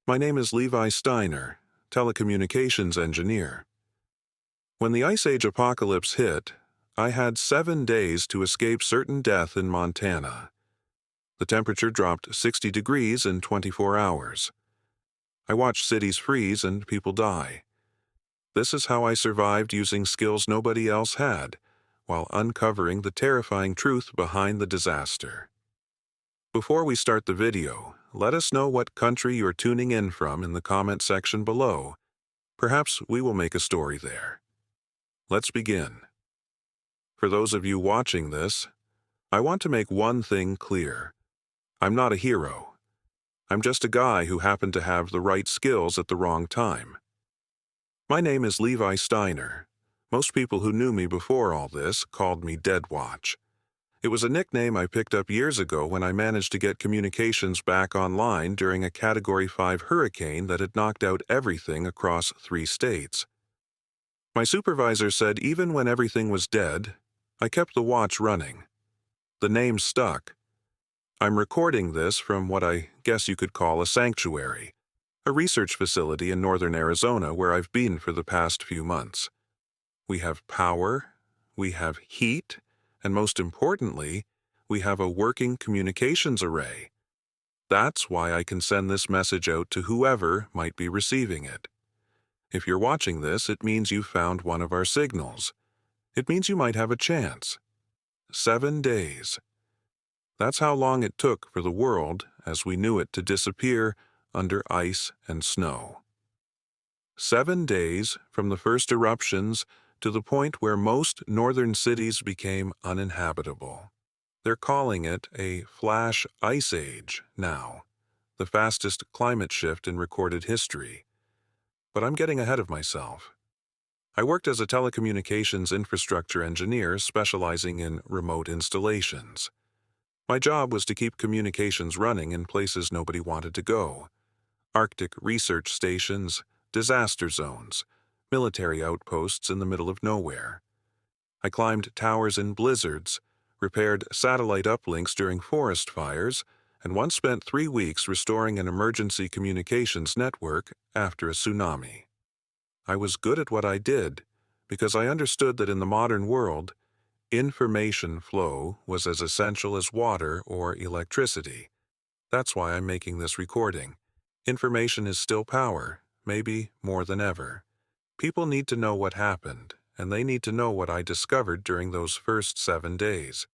My name is Levi Steiner, telecommunications engineer. When the Ice Age apocalypse hit, I had 7 days to escape certain death in Montana. The temperature dropped 60 degrees in 24 hours. I watched cities freeze and people die. This is how I survived using skills nobody else had, while uncovering the terrifying truth behind the disaster. Before we start the video, let us know what country you're tuning in from in the comment section below. Perhaps we will make a story there. Let's begin. For those of you watching this, I want to make one thing clear. I'm not a hero. I'm just a guy who happened to have the right skills at the wrong time. My name is Levi Steiner. Most people who knew me before all this called me Deadwatch. It was a nickname I picked up years ago when I managed to get communications back online during a Category 5 hurricane that had knocked out everything across 3 states. My supervisor said even when everything was dead, I kept the watch running. The name stuck. I'm recording this from what I guess you could call a sanctuary, a research facility in northern Arizona where I've been for the past few months. We have power, we have heat, and most importantly, we have a working communications array. That's why I can send this message out to whoever might be receiving it. If you're watching this, it means you found one of our signals. It means you might have a chance. 7 days. That's how long it took for the world, as we knew it, to disappear under ice and snow. 7 days from the first eruptions to the point where most northern cities became uninhabitable. They're calling it a flash ice age now, the fastest climate shift in recorded history. But I'm getting ahead of myself. I worked as a telecommunications infrastructure engineer specializing in remote installations. My job was to keep communications running in places nobody wanted to go. Arctic research stations, disaster zones, military outposts in the middle of nowhere. I climbed towers in blizzards, repaired satellite uplinks during forest fires, and once spent 3 weeks restoring an emergency communications network after a tsunami. I was good at what I did because I understood that in the modern world, information flow was as essential as water or electricity. That's why I'm making this recording. Information is still power, maybe more than ever. People need to know what happened, and they need to know what I discovered during those first 7 days.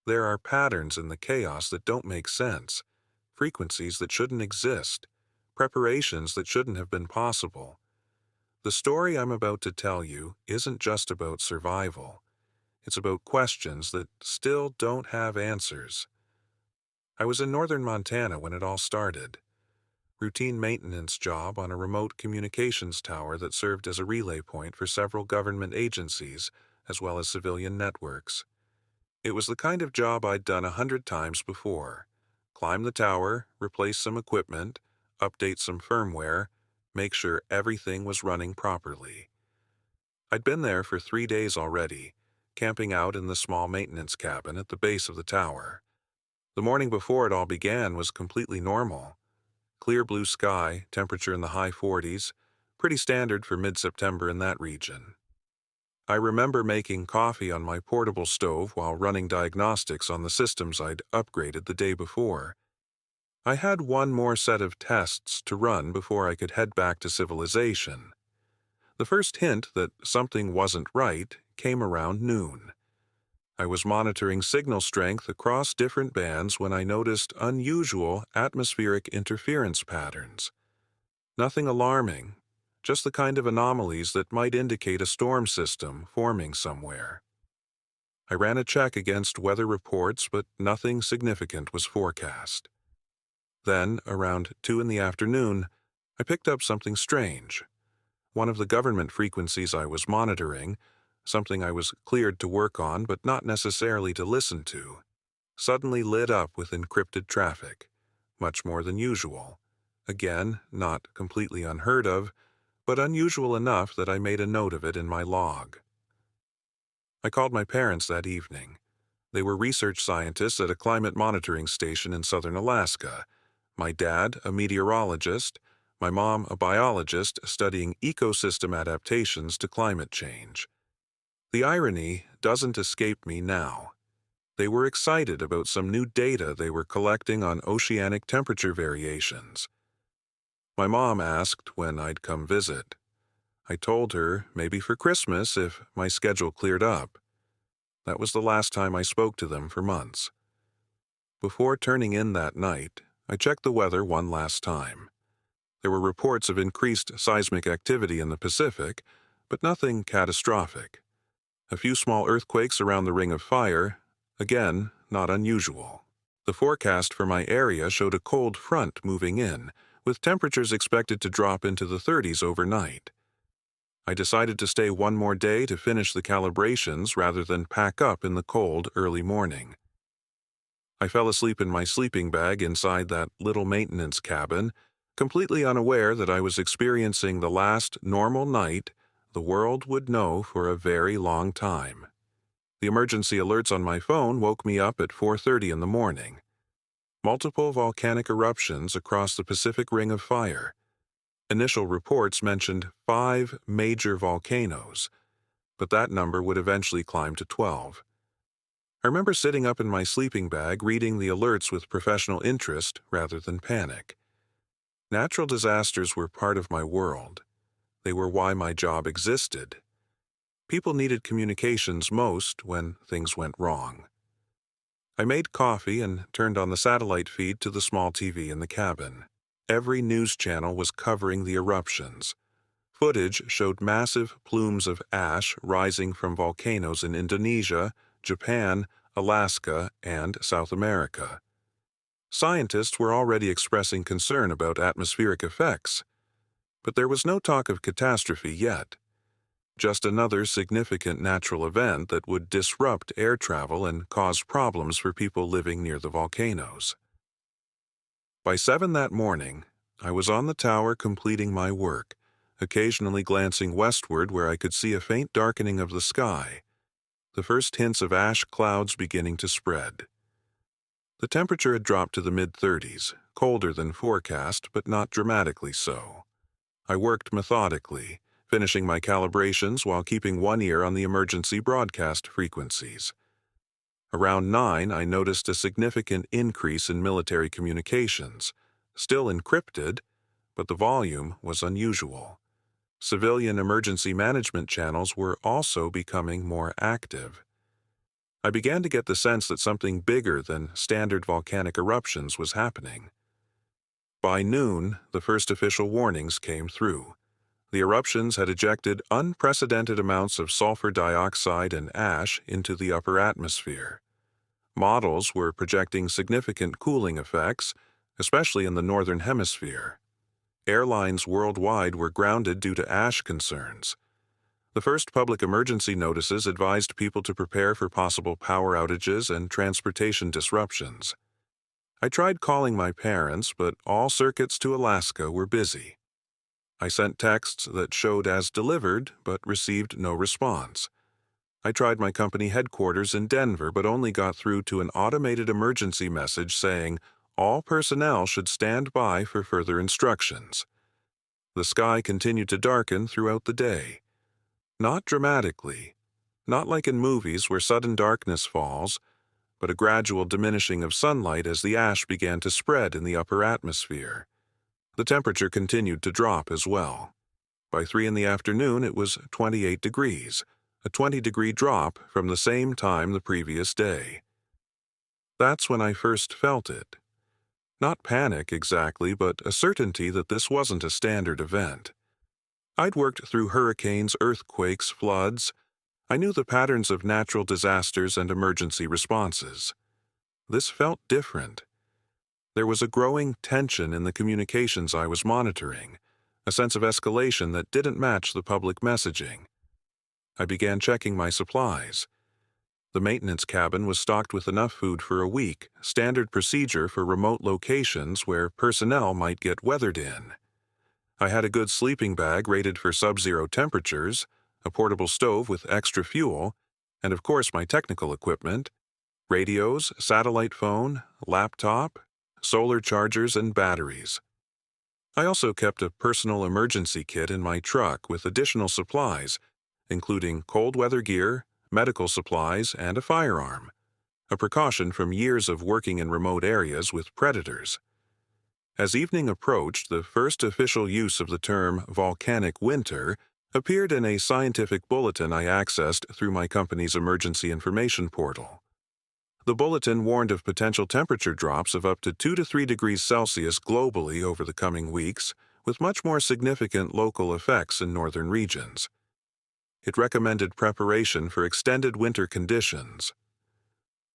There are patterns in the chaos that don't make sense, frequencies that shouldn't exist, preparations that shouldn't have been possible. The story I'm about to tell you isn't just about survival. It's about questions that still don't have answers. I was in northern Montana when it all started. Routine maintenance job on a remote communications tower that served as a relay point for several government agencies, as well as civilian networks. It was the kind of job I'd done 100 times before. Climb the tower, replace some equipment, update some firmware, make sure everything was running properly. I'd been there for 3 days already, camping out in the small maintenance cabin at the base of the tower. The morning before it all began was completely normal. Clear blue sky, temperature in the high 40s, pretty standard for mid-September in that region. I remember making coffee on my portable stove while running diagnostics on the systems I'd upgraded the day before. I had one more set of tests to run before I could head back to civilization. The first hint that something wasn't right came around noon. I was monitoring signal strength across different bands when I noticed unusual atmospheric interference patterns. Nothing alarming, just the kind of anomalies that might indicate a storm system forming somewhere. I ran a check against weather reports, but nothing significant was forecast. Then, around 2 in the afternoon, I picked up something strange. One of the government frequencies I was monitoring, something I was cleared to work on but not necessarily to listen to, suddenly lit up with encrypted traffic, much more than usual. Again, not completely unheard of, but unusual enough that I made a note of it in my log. I called my parents that evening. They were research scientists at a climate monitoring station in southern Alaska. My dad, a meteorologist, my mom a biologist studying ecosystem adaptations to climate change. The irony doesn't escape me now. They were excited about some new data they were collecting on oceanic temperature variations. My mom asked when I'd come visit. I told her maybe for Christmas if my schedule cleared up. That was the last time I spoke to them for months. Before turning in that night, I checked the weather one last time. There were reports of increased seismic activity in the Pacific, but nothing catastrophic. A few small earthquakes around the Ring of Fire, again, not unusual. The forecast for my area showed a cold front moving in, with temperatures expected to drop into the 30s overnight. I decided to stay one more day to finish the calibrations rather than pack up in the cold early morning. I fell asleep in my sleeping bag inside that little maintenance cabin, completely unaware that I was experiencing the last normal night the world would know for a very long time. The emergency alerts on my phone woke me up at 4:30 in the morning. Multiple volcanic eruptions across the Pacific Ring of Fire. Initial reports mentioned 5 major volcanoes, but that number would eventually climb to 12. I remember sitting up in my sleeping bag reading the alerts with professional interest rather than panic. Natural disasters were part of my world. They were why my job existed. People needed communications most when things went wrong. I made coffee and turned on the satellite feed to the small TV in the cabin. Every news channel was covering the eruptions. Footage showed massive plumes of ash rising from volcanoes in Indonesia, Japan, Alaska, and South America. Scientists were already expressing concern about atmospheric effects, but there was no talk of catastrophe yet. Just another significant natural event that would disrupt air travel and cause problems for people living near the volcanoes. By 7 that morning, I was on the tower completing my work, occasionally glancing westward where I could see a faint darkening of the sky, the first hints of ash clouds beginning to spread. The temperature had dropped to the mid-30s, colder than forecast, but not dramatically so. I worked methodically, finishing my calibrations while keeping one ear on the emergency broadcast frequencies. Around 9, I noticed a significant increase in military communications, still encrypted, but the volume was unusual. Civilian emergency management channels were also becoming more active. I began to get the sense that something bigger than standard volcanic eruptions was happening. By noon, the first official warnings came through. The eruptions had ejected unprecedented amounts of sulfur dioxide and ash into the upper atmosphere. Models were projecting significant cooling effects, especially in the northern hemisphere. Airlines worldwide were grounded due to ash concerns. The first public emergency notices advised people to prepare for possible power outages and transportation disruptions. I tried calling my parents, but all circuits to Alaska were busy. I sent texts that showed as delivered, but received no response. I tried my company headquarters in Denver, but only got through to an automated emergency message saying all personnel should stand by for further instructions. The sky continued to darken throughout the day. Not dramatically, not like in movies where sudden darkness falls, but a gradual diminishing of sunlight as the ash began to spread in the upper atmosphere. The temperature continued to drop as well. By 3 in the afternoon, it was 28 degrees, a 20-degree drop from the same time the previous day. That's when I first felt it. Not panic exactly, but a certainty that this wasn't a standard event. I'd worked through hurricanes, earthquakes, floods. I knew the patterns of natural disasters and emergency responses. This felt different. There was a growing tension in the communications I was monitoring, a sense of escalation that didn't match the public messaging. I began checking my supplies. The maintenance cabin was stocked with enough food for a week, standard procedure for remote locations where personnel might get weathered in. I had a good sleeping bag rated for sub-zero temperatures, a portable stove with extra fuel, and of course my technical equipment, radios, satellite phone, laptop, solar chargers, and batteries. I also kept a personal emergency kit in my truck with additional supplies, including cold weather gear, medical supplies, and a firearm, a precaution from years of working in remote areas with predators. As evening approached, the first official use of the term volcanic winter appeared in a scientific bulletin I accessed through my company's emergency information portal. The bulletin warned of potential temperature drops of up to 2 to 3 degrees Celsius globally over the coming weeks, with much more significant local effects in northern regions. It recommended preparation for extended winter conditions.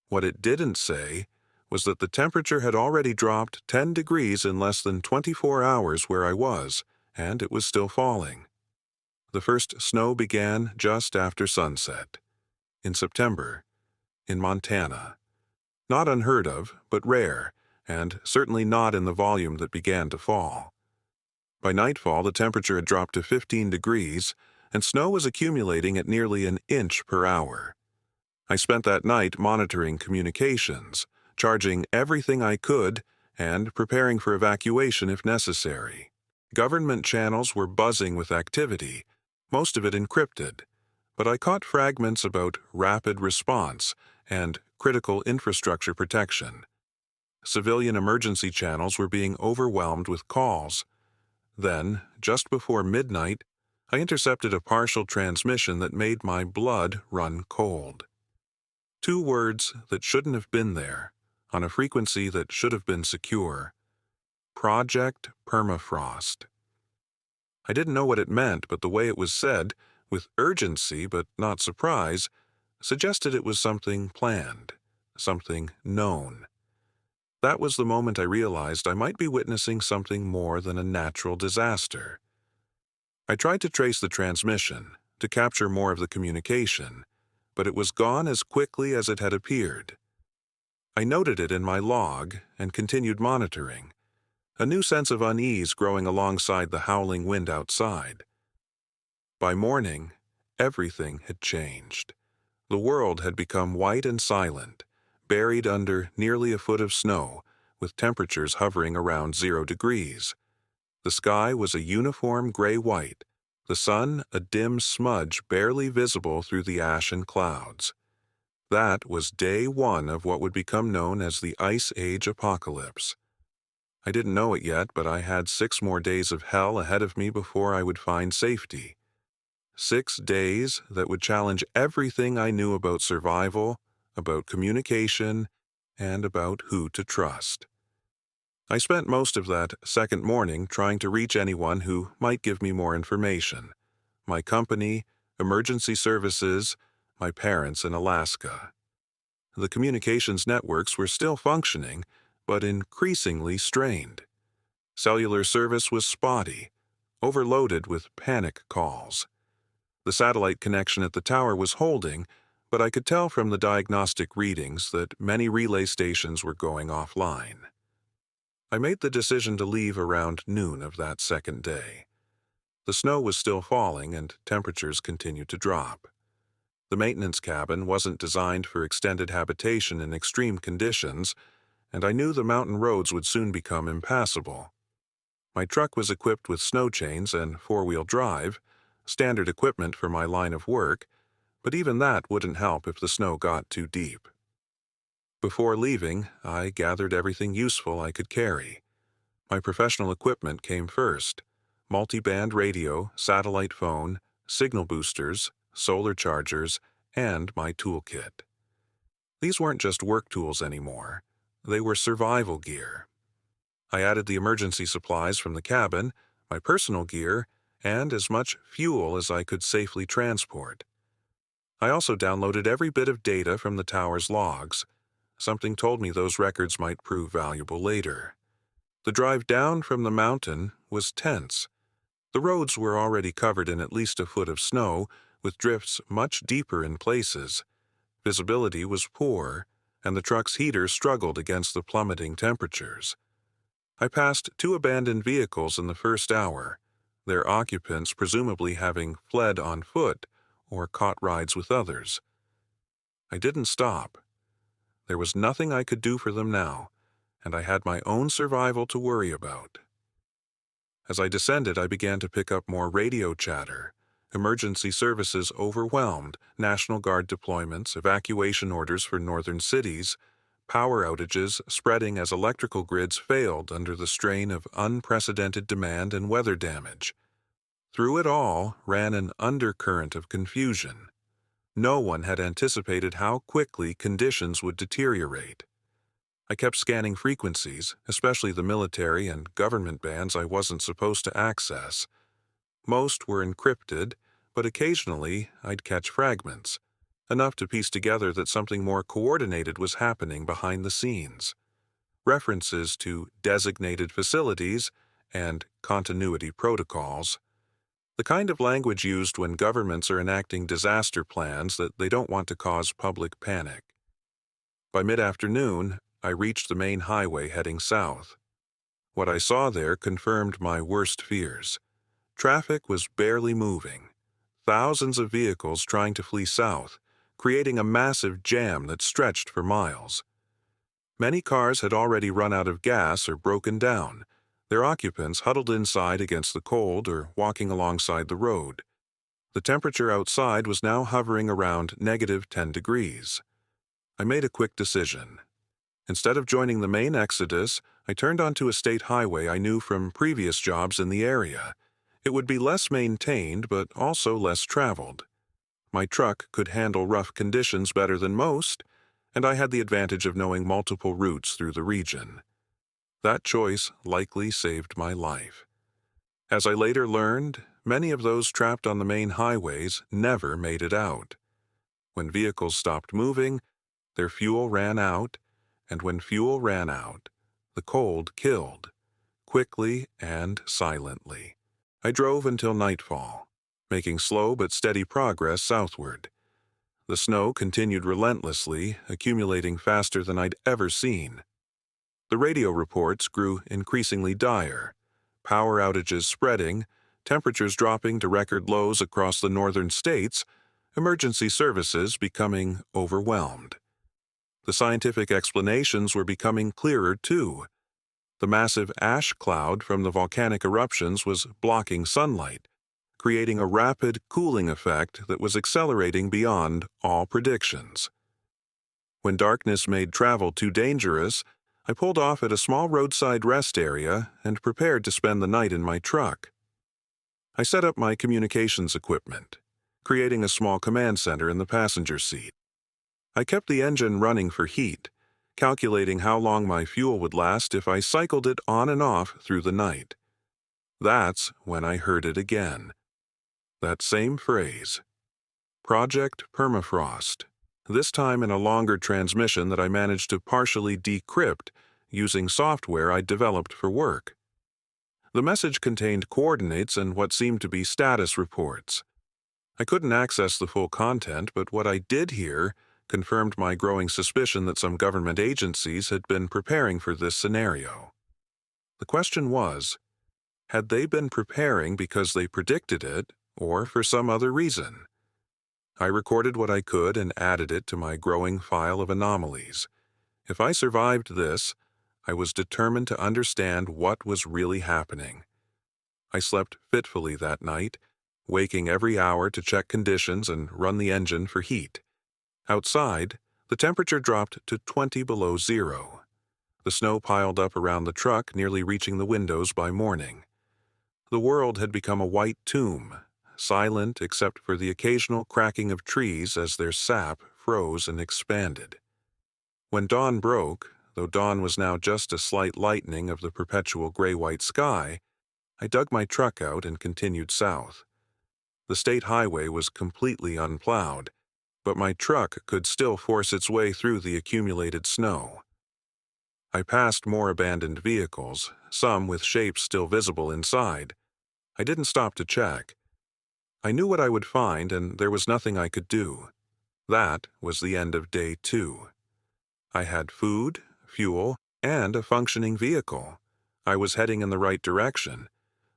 What it didn't say was that the temperature had already dropped 10 degrees in less than 24 hours where I was, and it was still falling. The first snow began just after sunset, in September, in Montana. Not unheard of, but rare, and certainly not in the volume that began to fall. By nightfall, the temperature had dropped to 15 degrees, and snow was accumulating at nearly an inch per hour. I spent that night monitoring communications, charging everything I could, and preparing for evacuation if necessary. Government channels were buzzing with activity, most of it encrypted, but I caught fragments about rapid response and critical infrastructure protection. Civilian emergency channels were being overwhelmed with calls. Then, just before midnight, I intercepted a partial transmission that made my blood run cold. 2 words that shouldn't have been there, on a frequency that should have been secure. Project Permafrost. I didn't know what it meant, but the way it was said, with urgency but not surprise, suggested it was something planned, something known. That was the moment I realized I might be witnessing something more than a natural disaster. I tried to trace the transmission, to capture more of the communication, but it was gone as quickly as it had appeared. I noted it in my log and continued monitoring, a new sense of unease growing alongside the howling wind outside. By morning, everything had changed. The world had become white and silent, buried under nearly a foot of snow, with temperatures hovering around 0 degrees. The sky was a uniform gray-white, the sun a dim smudge barely visible through the ash and clouds. That was day 1 of what would become known as the Ice Age apocalypse. I didn't know it yet, but I had 6 more days of hell ahead of me before I would find safety. 6 days that would challenge everything I knew about survival, about communication, and about who to trust. I spent most of that second morning trying to reach anyone who might give me more information. My company, emergency services, my parents in Alaska. The communications networks were still functioning, but increasingly strained. Cellular service was spotty, overloaded with panic calls. The satellite connection at the tower was holding, but I could tell from the diagnostic readings that many relay stations were going offline. I made the decision to leave around noon of that second day. The snow was still falling and temperatures continued to drop. The maintenance cabin wasn't designed for extended habitation in extreme conditions, and I knew the mountain roads would soon become impassable. My truck was equipped with snow chains and 4-wheel drive, standard equipment for my line of work, but even that wouldn't help if the snow got too deep. Before leaving, I gathered everything useful I could carry. My professional equipment came first: multi-band radio, satellite phone, signal boosters, solar chargers, and my toolkit. These weren't just work tools anymore. They were survival gear. I added the emergency supplies from the cabin, my personal gear, and as much fuel as I could safely transport. I also downloaded every bit of data from the tower's logs. Something told me those records might prove valuable later. The drive down from the mountain was tense. The roads were already covered in at least a foot of snow, with drifts much deeper in places. Visibility was poor, and the truck's heater struggled against the plummeting temperatures. I passed 2 abandoned vehicles in the first hour, their occupants presumably having fled on foot or caught rides with others. I didn't stop. There was nothing I could do for them now, and I had my own survival to worry about. As I descended, I began to pick up more radio chatter. Emergency services overwhelmed, National Guard deployments, evacuation orders for northern cities, power outages spreading as electrical grids failed under the strain of unprecedented demand and weather damage. Through it all ran an undercurrent of confusion. No one had anticipated how quickly conditions would deteriorate. I kept scanning frequencies, especially the military and government bands I wasn't supposed to access. Most were encrypted, but occasionally I'd catch fragments, enough to piece together that something more coordinated was happening behind the scenes. References to designated facilities and continuity protocols. The kind of language used when governments are enacting disaster plans that they don't want to cause public panic. By mid-afternoon, I reached the main highway heading south. What I saw there confirmed my worst fears. Traffic was barely moving. Thousands of vehicles trying to flee south, creating a massive jam that stretched for miles. Many cars had already run out of gas or broken down, their occupants huddled inside against the cold or walking alongside the road. The temperature outside was now hovering around -10 degrees. I made a quick decision. Instead of joining the main exodus, I turned onto a state highway I knew from previous jobs in the area. It would be less maintained, but also less traveled. My truck could handle rough conditions better than most, and I had the advantage of knowing multiple routes through the region. That choice likely saved my life. As I later learned, many of those trapped on the main highways never made it out. When vehicles stopped moving, their fuel ran out, and when fuel ran out, the cold killed, quickly and silently. I drove until nightfall, making slow but steady progress southward. The snow continued relentlessly, accumulating faster than I'd ever seen. The radio reports grew increasingly dire, power outages spreading, temperatures dropping to record lows across the northern states, emergency services becoming overwhelmed. The scientific explanations were becoming clearer, too. The massive ash cloud from the volcanic eruptions was blocking sunlight, creating a rapid cooling effect that was accelerating beyond all predictions. When darkness made travel too dangerous, I pulled off at a small roadside rest area and prepared to spend the night in my truck. I set up my communications equipment, creating a small command center in the passenger seat. I kept the engine running for heat, calculating how long my fuel would last if I cycled it on and off through the night. That's when I heard it again. That same phrase. Project Permafrost. This time in a longer transmission that I managed to partially decrypt using software I'd developed for work. The message contained coordinates and what seemed to be status reports. I couldn't access the full content, but what I did hear confirmed my growing suspicion that some government agencies had been preparing for this scenario. The question was, had they been preparing because they predicted it, or for some other reason? I recorded what I could and added it to my growing file of anomalies. If I survived this, I was determined to understand what was really happening. I slept fitfully that night, waking every hour to check conditions and run the engine for heat. Outside, the temperature dropped to 20 below zero. The snow piled up around the truck, nearly reaching the windows by morning. The world had become a white tomb, silent except for the occasional cracking of trees as their sap froze and expanded. When dawn broke, though dawn was now just a slight lightening of the perpetual gray-white sky, I dug my truck out and continued south. The state highway was completely unplowed, but my truck could still force its way through the accumulated snow. I passed more abandoned vehicles, some with shapes still visible inside. I didn't stop to check. I knew what I would find, and there was nothing I could do. That was the end of day 2. I had food, fuel, and a functioning vehicle. I was heading in the right direction,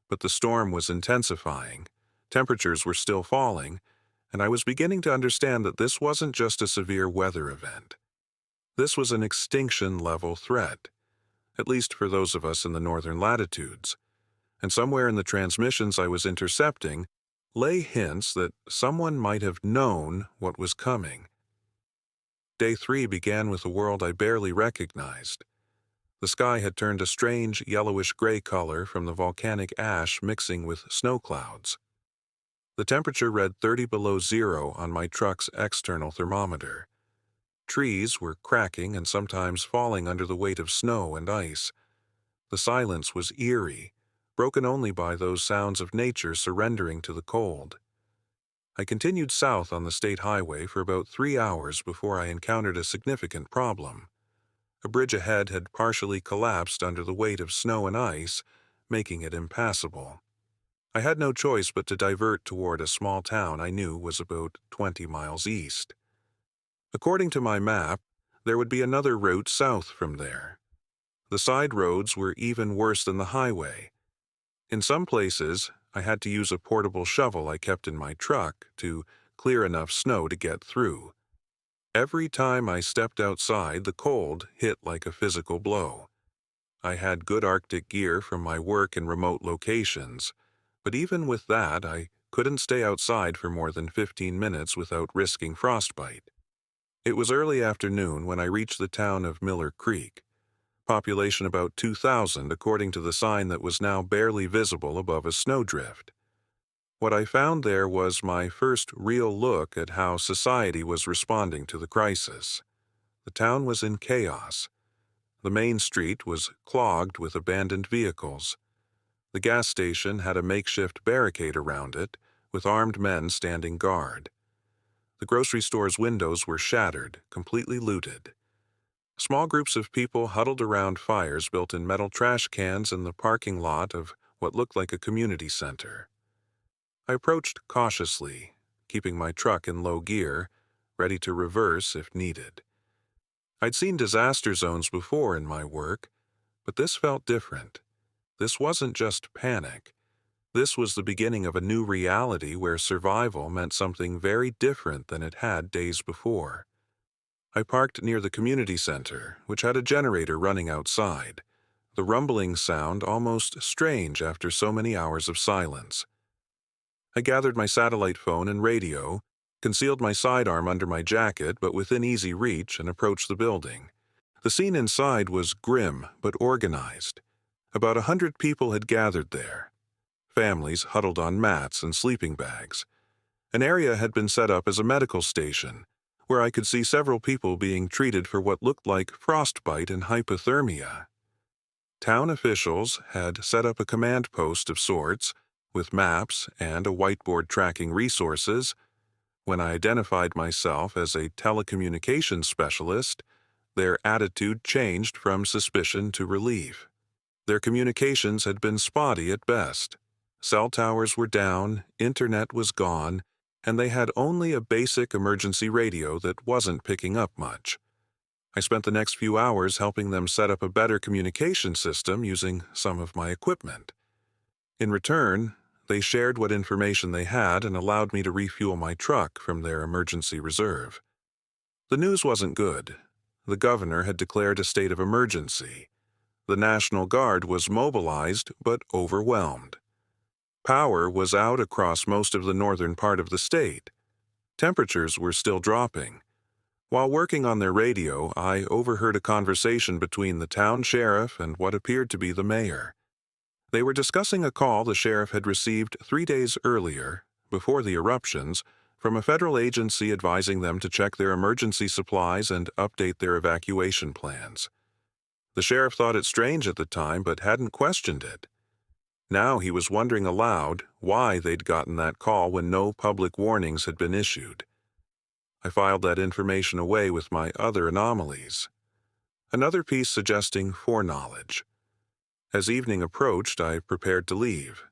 but the storm was intensifying. Temperatures were still falling, and I was beginning to understand that this wasn't just a severe weather event. This was an extinction-level threat, at least for those of us in the northern latitudes. and somewhere in the transmissions I was intercepting lay hints that someone might have known what was coming. Day 3 began with a world I barely recognized. The sky had turned a strange yellowish-gray color from the volcanic ash mixing with snow clouds. The temperature read 30 below zero on my truck's external thermometer. Trees were cracking and sometimes falling under the weight of snow and ice. The silence was eerie, broken only by those sounds of nature surrendering to the cold. I continued south on the state highway for about 3 hours before I encountered a significant problem. A bridge ahead had partially collapsed under the weight of snow and ice, making it impassable. I had no choice but to divert toward a small town I knew was about 20 miles east. According to my map, there would be another route south from there. The side roads were even worse than the highway. In some places, I had to use a portable shovel I kept in my truck to clear enough snow to get through. Every time I stepped outside, the cold hit like a physical blow. I had good Arctic gear from my work in remote locations, but even with that, I couldn't stay outside for more than 15 minutes without risking frostbite. It was early afternoon when I reached the town of Miller Creek. Population about 2,000 according to the sign that was now barely visible above a snowdrift. What I found there was my first real look at how society was responding to the crisis. The town was in chaos. The main street was clogged with abandoned vehicles. The gas station had a makeshift barricade around it, with armed men standing guard. The grocery store's windows were shattered, completely looted. Small groups of people huddled around fires built in metal trash cans in the parking lot of what looked like a community center. I approached cautiously, keeping my truck in low gear, ready to reverse if needed. I'd seen disaster zones before in my work, but this felt different. This wasn't just panic. This was the beginning of a new reality where survival meant something very different than it had days before. I parked near the community center, which had a generator running outside, the rumbling sound almost strange after so many hours of silence. I gathered my satellite phone and radio, concealed my sidearm under my jacket but within easy reach, and approached the building. The scene inside was grim but organized. About 100 people had gathered there. Families huddled on mats and sleeping bags. An area had been set up as a medical station, where I could see several people being treated for what looked like frostbite and hypothermia. Town officials had set up a command post of sorts, with maps and a whiteboard tracking resources. When I identified myself as a telecommunications specialist, their attitude changed from suspicion to relief. Their communications had been spotty at best. Cell towers were down, internet was gone, and they had only a basic emergency radio that wasn't picking up much. I spent the next few hours helping them set up a better communication system using some of my equipment. In return, they shared what information they had and allowed me to refuel my truck from their emergency reserve. The news wasn't good. The governor had declared a state of emergency. The National Guard was mobilized but overwhelmed. Power was out across most of the northern part of the state. Temperatures were still dropping. While working on their radio, I overheard a conversation between the town sheriff and what appeared to be the mayor. They were discussing a call the sheriff had received 3 days earlier, before the eruptions, from a federal agency advising them to check their emergency supplies and update their evacuation plans. The sheriff thought it strange at the time but hadn't questioned it. Now he was wondering aloud why they'd gotten that call when no public warnings had been issued. I filed that information away with my other anomalies. Another piece suggesting foreknowledge. As evening approached, I prepared to leave.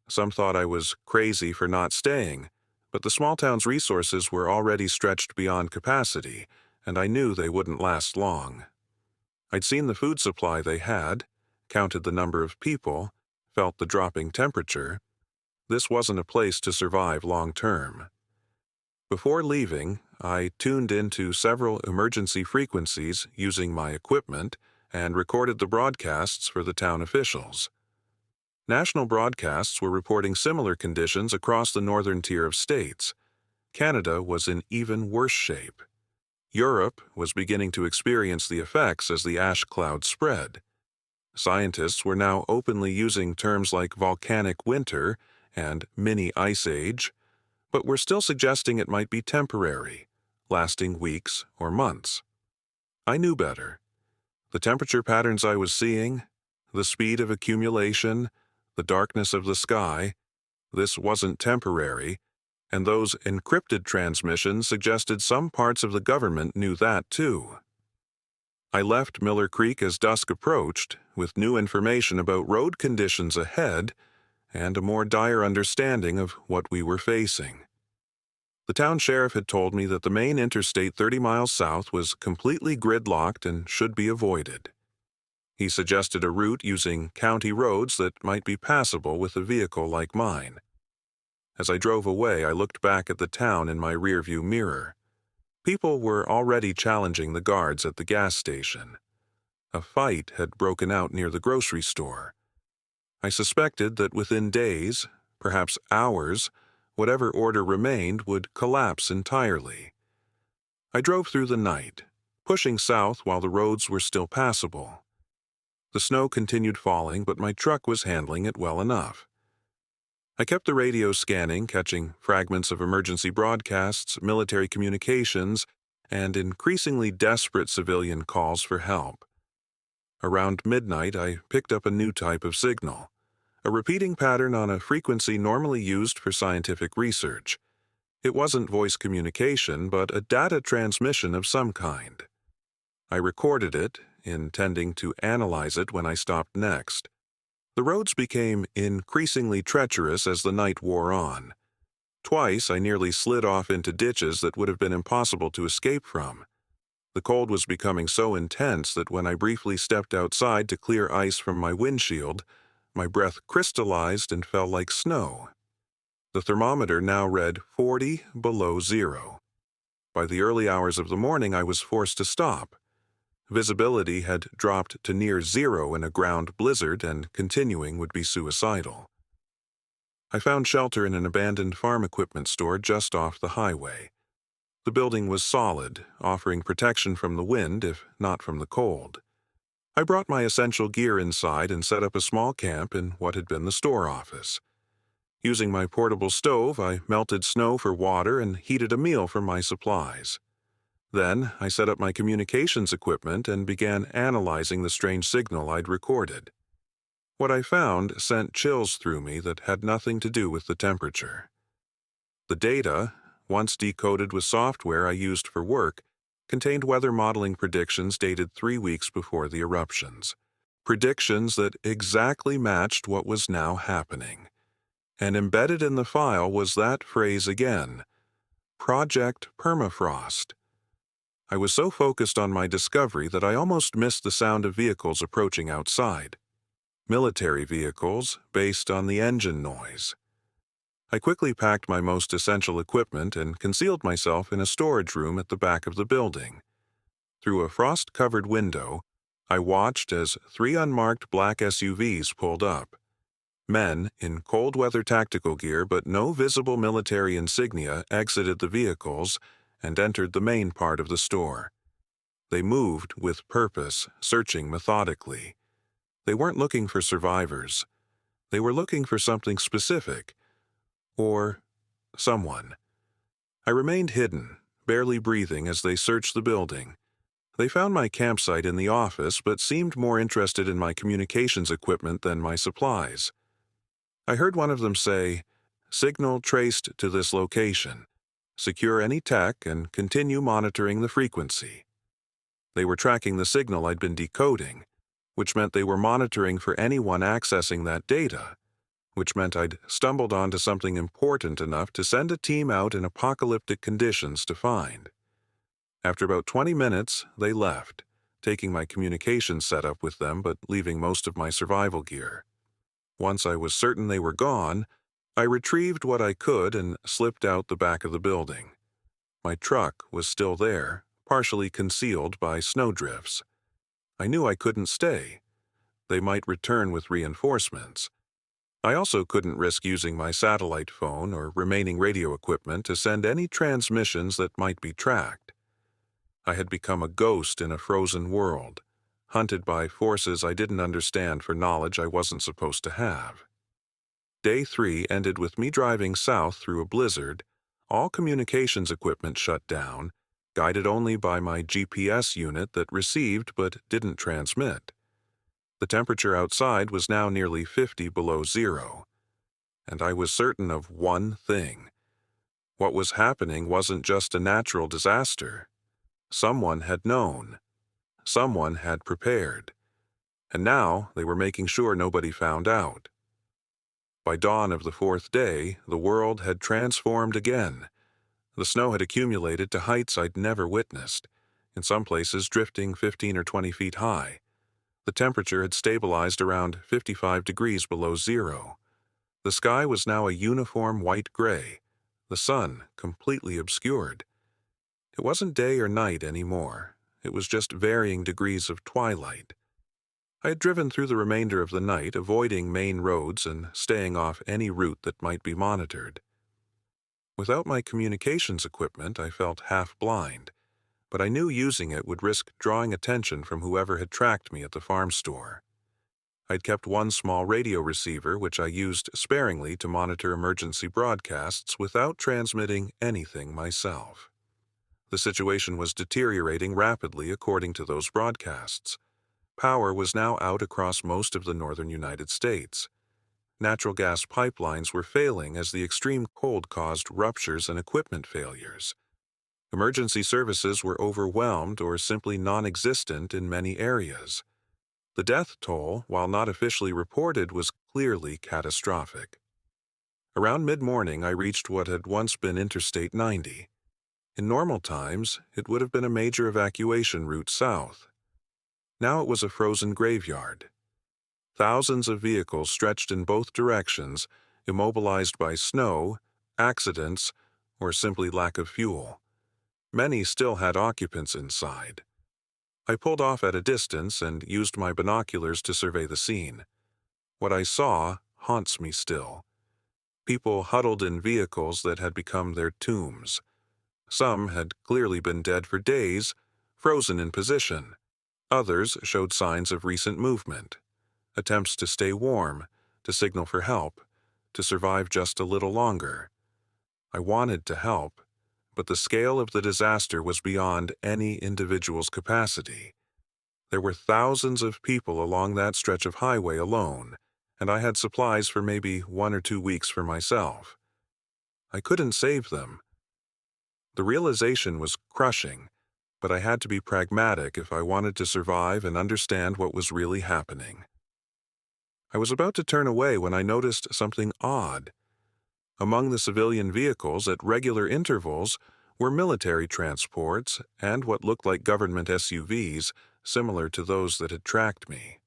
Some thought I was crazy for not staying, but the small town's resources were already stretched beyond capacity, and I knew they wouldn't last long. I'd seen the food supply they had, counted the number of people, felt the dropping temperature. This wasn't a place to survive long term. Before leaving, I tuned into several emergency frequencies using my equipment and recorded the broadcasts for the town officials. National broadcasts were reporting similar conditions across the northern tier of states. Canada was in even worse shape. Europe was beginning to experience the effects as the ash cloud spread. Scientists were now openly using terms like volcanic winter and mini ice age, but were still suggesting it might be temporary, lasting weeks or months. I knew better. The temperature patterns I was seeing, the speed of accumulation, the darkness of the sky, this wasn't temporary, and those encrypted transmissions suggested some parts of the government knew that too. I left Miller Creek as dusk approached, with new information about road conditions ahead and a more dire understanding of what we were facing. The town sheriff had told me that the main interstate 30 miles south was completely gridlocked and should be avoided. He suggested a route using county roads that might be passable with a vehicle like mine. As I drove away, I looked back at the town in my rearview mirror. People were already challenging the guards at the gas station. A fight had broken out near the grocery store. I suspected that within days, perhaps hours, whatever order remained would collapse entirely. I drove through the night, pushing south while the roads were still passable. The snow continued falling, but my truck was handling it well enough. I kept the radio scanning, catching fragments of emergency broadcasts, military communications, and increasingly desperate civilian calls for help. Around midnight, I picked up a new type of signal, a repeating pattern on a frequency normally used for scientific research. It wasn't voice communication, but a data transmission of some kind. I recorded it, intending to analyze it when I stopped next. The roads became increasingly treacherous as the night wore on. Twice I nearly slid off into ditches that would have been impossible to escape from. The cold was becoming so intense that when I briefly stepped outside to clear ice from my windshield, my breath crystallized and fell like snow. The thermometer now read 40 below zero. By the early hours of the morning, I was forced to stop. Visibility had dropped to near zero in a ground blizzard, and continuing would be suicidal. I found shelter in an abandoned farm equipment store just off the highway. The building was solid, offering protection from the wind, if not from the cold. I brought my essential gear inside and set up a small camp in what had been the store office. Using my portable stove, I melted snow for water and heated a meal for my supplies. Then, I set up my communications equipment and began analyzing the strange signal I'd recorded. What I found sent chills through me that had nothing to do with the temperature. The data, once decoded with software I used for work, contained weather modeling predictions dated 3 weeks before the eruptions. Predictions that exactly matched what was now happening. And embedded in the file was that phrase again, Project Permafrost. I was so focused on my discovery that I almost missed the sound of vehicles approaching outside. Military vehicles, based on the engine noise. I quickly packed my most essential equipment and concealed myself in a storage room at the back of the building. Through a frost-covered window, I watched as 3 unmarked black SUVs pulled up. Men in cold-weather tactical gear but no visible military insignia exited the vehicles and entered the main part of the store. They moved with purpose, searching methodically. They weren't looking for survivors. They were looking for something specific. Or someone. I remained hidden, barely breathing as they searched the building. They found my campsite in the office but seemed more interested in my communications equipment than my supplies. I heard one of them say, "Signal traced to this location. Secure any tech and continue monitoring the frequency." They were tracking the signal I'd been decoding, which meant they were monitoring for anyone accessing that data, which meant I'd stumbled onto something important enough to send a team out in apocalyptic conditions to find. After about 20 minutes, they left, taking my communications setup with them but leaving most of my survival gear. Once I was certain they were gone, I retrieved what I could and slipped out the back of the building. My truck was still there, partially concealed by snowdrifts. I knew I couldn't stay. They might return with reinforcements. I also couldn't risk using my satellite phone or remaining radio equipment to send any transmissions that might be tracked. I had become a ghost in a frozen world, hunted by forces I didn't understand for knowledge I wasn't supposed to have. Day 3 ended with me driving south through a blizzard, all communications equipment shut down, guided only by my GPS unit that received but didn't transmit. The temperature outside was now nearly 50 below zero, and I was certain of one thing. What was happening wasn't just a natural disaster. Someone had known. Someone had prepared. And now they were making sure nobody found out. By dawn of the 4th day, the world had transformed again. The snow had accumulated to heights I'd never witnessed, in some places drifting 15 or 20 feet high. The temperature had stabilized around 55 degrees below zero. The sky was now a uniform white gray, the sun completely obscured. It wasn't day or night anymore. It was just varying degrees of twilight. I had driven through the remainder of the night, avoiding main roads and staying off any route that might be monitored. Without my communications equipment, I felt half blind, but I knew using it would risk drawing attention from whoever had tracked me at the farm store. I'd kept one small radio receiver, which I used sparingly to monitor emergency broadcasts without transmitting anything myself. The situation was deteriorating rapidly according to those broadcasts. Power was now out across most of the northern United States. Natural gas pipelines were failing as the extreme cold caused ruptures and equipment failures. Emergency services were overwhelmed or simply non-existent in many areas. The death toll, while not officially reported, was clearly catastrophic. Around mid-morning, I reached what had once been Interstate 90. In normal times, it would have been a major evacuation route south. Now it was a frozen graveyard. Thousands of vehicles stretched in both directions, immobilized by snow, accidents, or simply lack of fuel. Many still had occupants inside. I pulled off at a distance and used my binoculars to survey the scene. What I saw haunts me still. People huddled in vehicles that had become their tombs. Some had clearly been dead for days, frozen in position. Others showed signs of recent movement, attempts to stay warm, to signal for help, to survive just a little longer. I wanted to help, but the scale of the disaster was beyond any individual's capacity. There were thousands of people along that stretch of highway alone, and I had supplies for maybe 1 or 2 weeks for myself. I couldn't save them. The realization was crushing, but I had to be pragmatic if I wanted to survive and understand what was really happening. I was about to turn away when I noticed something odd. Among the civilian vehicles at regular intervals were military transports and what looked like government SUVs, similar to those that had tracked me.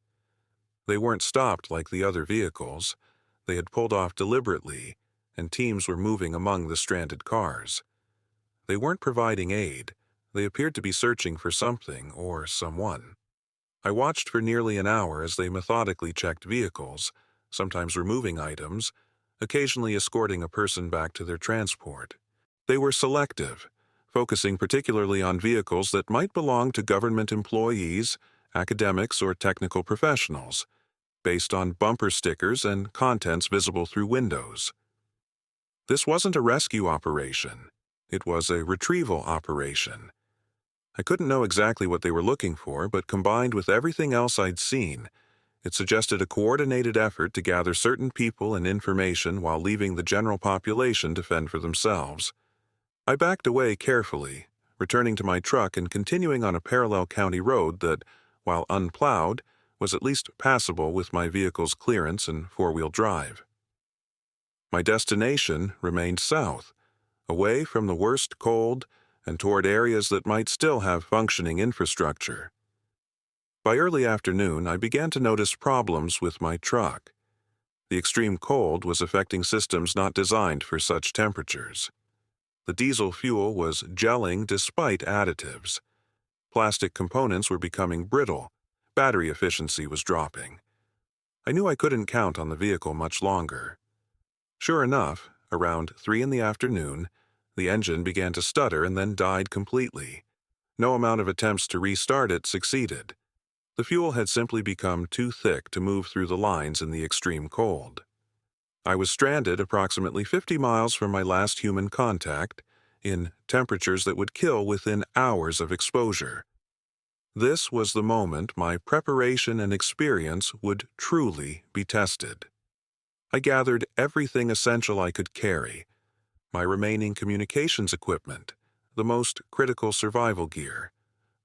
They weren't stopped like the other vehicles. They had pulled off deliberately, and teams were moving among the stranded cars. They weren't providing aid. They appeared to be searching for something or someone. I watched for nearly an hour as they methodically checked vehicles, sometimes removing items, occasionally escorting a person back to their transport. They were selective, focusing particularly on vehicles that might belong to government employees, academics, or technical professionals, based on bumper stickers and contents visible through windows. This wasn't a rescue operation. It was a retrieval operation. I couldn't know exactly what they were looking for, but combined with everything else I'd seen, it suggested a coordinated effort to gather certain people and information while leaving the general population to fend for themselves. I backed away carefully, returning to my truck and continuing on a parallel county road that, while unplowed, was at least passable with my vehicle's clearance and four-wheel drive. My destination remained south, away from the worst cold and toward areas that might still have functioning infrastructure. By early afternoon, I began to notice problems with my truck. The extreme cold was affecting systems not designed for such temperatures. The diesel fuel was gelling despite additives. Plastic components were becoming brittle. Battery efficiency was dropping. I knew I couldn't count on the vehicle much longer. Sure enough, around 3 in the afternoon, the engine began to stutter and then died completely. No amount of attempts to restart it succeeded. The fuel had simply become too thick to move through the lines in the extreme cold. I was stranded approximately 50 miles from my last human contact, in temperatures that would kill within hours of exposure. This was the moment my preparation and experience would truly be tested. I gathered everything essential I could carry: my remaining communications equipment, the most critical survival gear,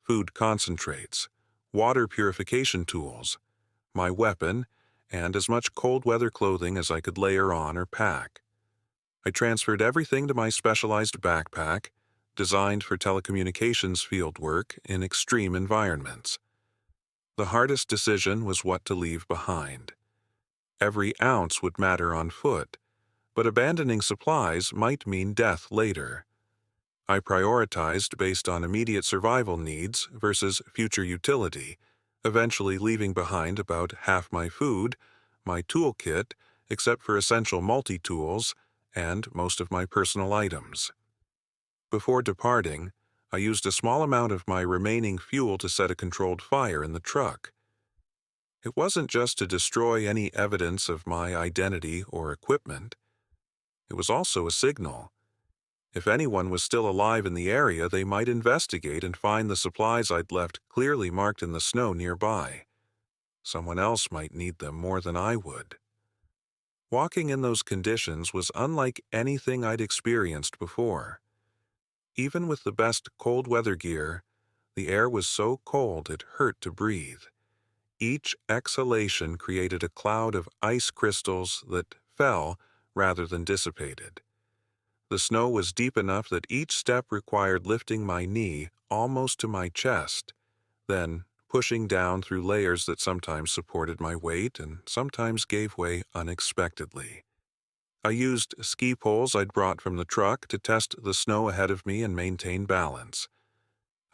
food concentrates, water purification tools, my weapon, and as much cold weather clothing as I could layer on or pack. I transferred everything to my specialized backpack, designed for telecommunications field work in extreme environments. The hardest decision was what to leave behind. Every ounce would matter on foot, but abandoning supplies might mean death later. I prioritized based on immediate survival needs versus future utility, eventually leaving behind about half my food, my toolkit, except for essential multi-tools, and most of my personal items. Before departing, I used a small amount of my remaining fuel to set a controlled fire in the truck. It wasn't just to destroy any evidence of my identity or equipment. It was also a signal. If anyone was still alive in the area, they might investigate and find the supplies I'd left clearly marked in the snow nearby. Someone else might need them more than I would. Walking in those conditions was unlike anything I'd experienced before. Even with the best cold weather gear, the air was so cold it hurt to breathe. Each exhalation created a cloud of ice crystals that fell rather than dissipated. The snow was deep enough that each step required lifting my knee almost to my chest, then pushing down through layers that sometimes supported my weight and sometimes gave way unexpectedly. I used ski poles I'd brought from the truck to test the snow ahead of me and maintain balance.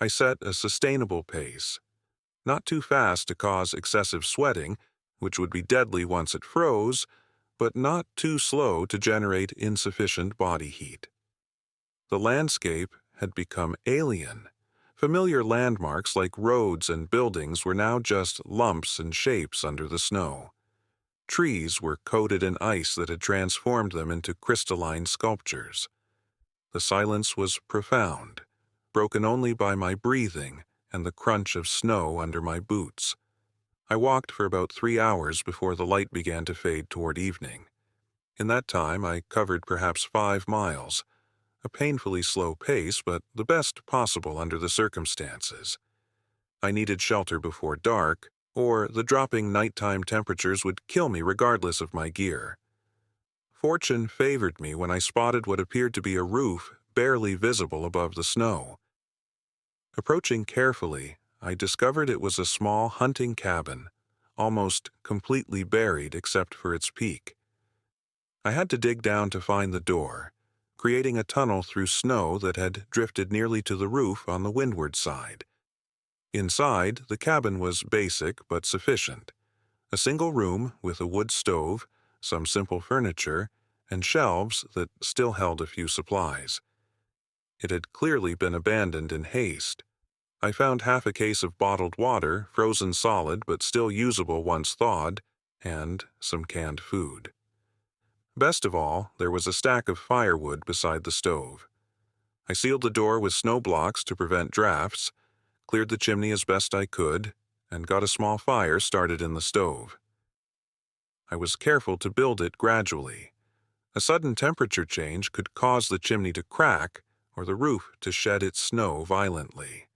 I set a sustainable pace, not too fast to cause excessive sweating, which would be deadly once it froze, but not too slow to generate insufficient body heat. The landscape had become alien. Familiar landmarks like roads and buildings were now just lumps and shapes under the snow. Trees were coated in ice that had transformed them into crystalline sculptures. The silence was profound, broken only by my breathing and the crunch of snow under my boots. I walked for about 3 hours before the light began to fade toward evening. In that time, I covered perhaps 5 miles, a painfully slow pace, but the best possible under the circumstances. I needed shelter before dark, or the dropping nighttime temperatures would kill me regardless of my gear. Fortune favored me when I spotted what appeared to be a roof barely visible above the snow. Approaching carefully, I discovered it was a small hunting cabin, almost completely buried except for its peak. I had to dig down to find the door, creating a tunnel through snow that had drifted nearly to the roof on the windward side. Inside, the cabin was basic but sufficient. A single room with a wood stove, some simple furniture, and shelves that still held a few supplies. It had clearly been abandoned in haste. I found half a case of bottled water, frozen solid but still usable once thawed, and some canned food. Best of all, there was a stack of firewood beside the stove. I sealed the door with snow blocks to prevent drafts, cleared the chimney as best I could, and got a small fire started in the stove. I was careful to build it gradually. A sudden temperature change could cause the chimney to crack or the roof to shed its snow violently.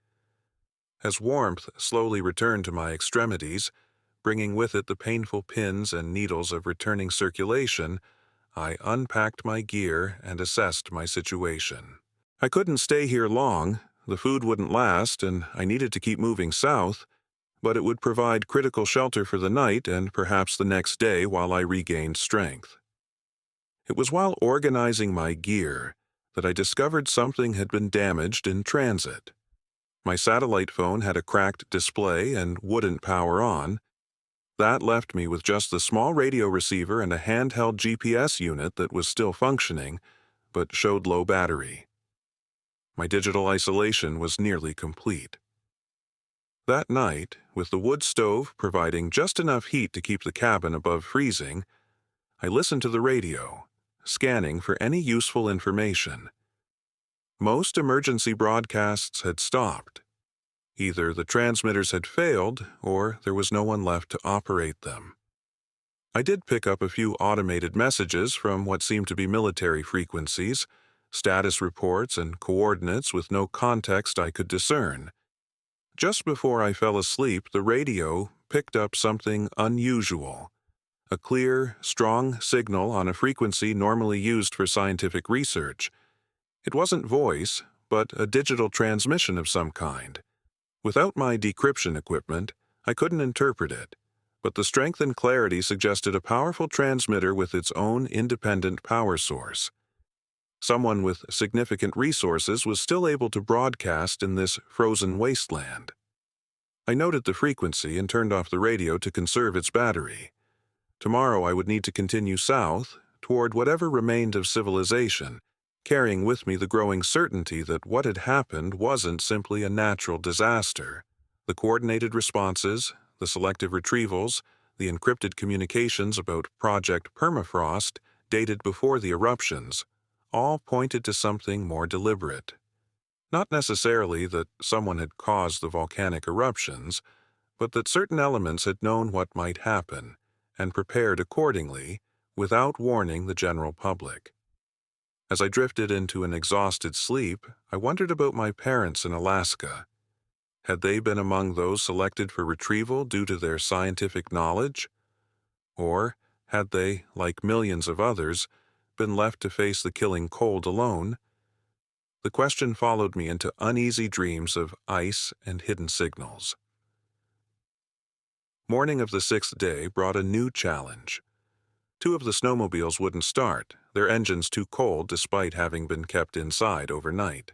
As warmth slowly returned to my extremities, bringing with it the painful pins and needles of returning circulation, I unpacked my gear and assessed my situation. I couldn't stay here long, the food wouldn't last, and I needed to keep moving south, but it would provide critical shelter for the night and perhaps the next day while I regained strength. It was while organizing my gear that I discovered something had been damaged in transit. My satellite phone had a cracked display and wouldn't power on. That left me with just the small radio receiver and a handheld GPS unit that was still functioning, but showed low battery. My digital isolation was nearly complete. That night, with the wood stove providing just enough heat to keep the cabin above freezing, I listened to the radio, scanning for any useful information. Most emergency broadcasts had stopped. Either the transmitters had failed, or there was no one left to operate them. I did pick up a few automated messages from what seemed to be military frequencies, status reports and coordinates with no context I could discern. Just before I fell asleep, the radio picked up something unusual. A clear, strong signal on a frequency normally used for scientific research. It wasn't voice, but a digital transmission of some kind. Without my decryption equipment, I couldn't interpret it, but the strength and clarity suggested a powerful transmitter with its own independent power source. Someone with significant resources was still able to broadcast in this frozen wasteland. I noted the frequency and turned off the radio to conserve its battery. Tomorrow I would need to continue south, toward whatever remained of civilization, carrying with me the growing certainty that what had happened wasn't simply a natural disaster. The coordinated responses, the selective retrievals, the encrypted communications about Project Permafrost, dated before the eruptions, all pointed to something more deliberate. Not necessarily that someone had caused the volcanic eruptions, but that certain elements had known what might happen, and prepared accordingly, without warning the general public. As I drifted into an exhausted sleep, I wondered about my parents in Alaska. Had they been among those selected for retrieval due to their scientific knowledge? Or had they, like millions of others, been left to face the killing cold alone? The question followed me into uneasy dreams of ice and hidden signals. Morning of the 6th day brought a new challenge. 2 of the snowmobiles wouldn't start, their engines too cold despite having been kept inside overnight.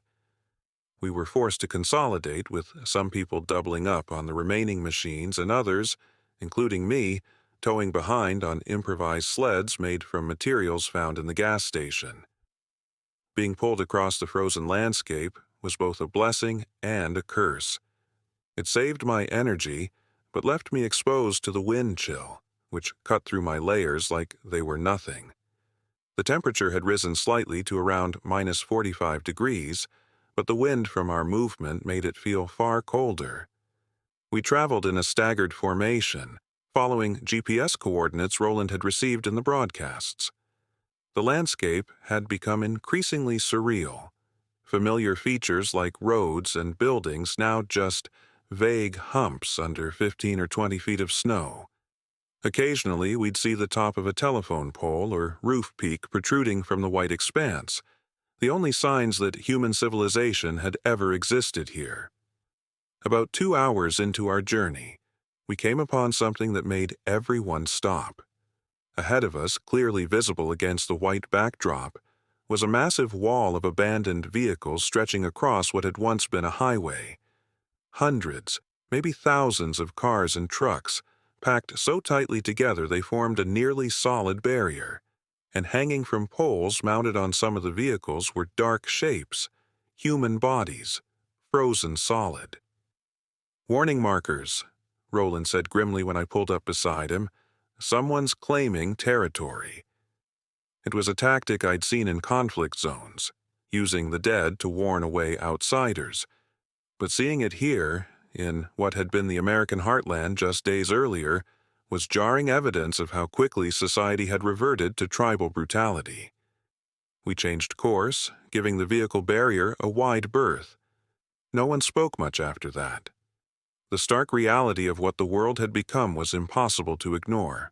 We were forced to consolidate, with some people doubling up on the remaining machines and others, including me, towing behind on improvised sleds made from materials found in the gas station. Being pulled across the frozen landscape was both a blessing and a curse. It saved my energy, but left me exposed to the wind chill, which cut through my layers like they were nothing. The temperature had risen slightly to around minus 45 degrees, but the wind from our movement made it feel far colder. We traveled in a staggered formation, following GPS coordinates Roland had received in the broadcasts. The landscape had become increasingly surreal. Familiar features like roads and buildings now just vague humps under 15 or 20 feet of snow. Occasionally, we'd see the top of a telephone pole or roof peak protruding from the white expanse, the only signs that human civilization had ever existed here. About 2 hours into our journey, we came upon something that made everyone stop. Ahead of us, clearly visible against the white backdrop, was a massive wall of abandoned vehicles stretching across what had once been a highway. Hundreds, maybe thousands of cars and trucks, packed so tightly together they formed a nearly solid barrier, and hanging from poles mounted on some of the vehicles were dark shapes, human bodies, frozen solid. "Warning markers," Roland said grimly when I pulled up beside him. "Someone's claiming territory." It was a tactic I'd seen in conflict zones, using the dead to warn away outsiders. But seeing it here, in what had been the American heartland just days earlier, was jarring evidence of how quickly society had reverted to tribal brutality. We changed course, giving the vehicle barrier a wide berth. No one spoke much after that. The stark reality of what the world had become was impossible to ignore.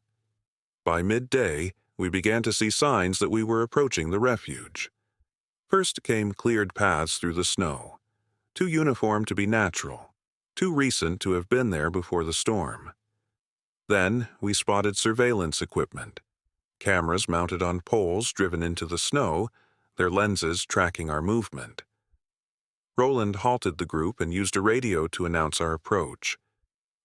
By midday, we began to see signs that we were approaching the refuge. First came cleared paths through the snow, too uniform to be natural, too recent to have been there before the storm. Then we spotted surveillance equipment, cameras mounted on poles driven into the snow, their lenses tracking our movement. Roland halted the group and used a radio to announce our approach.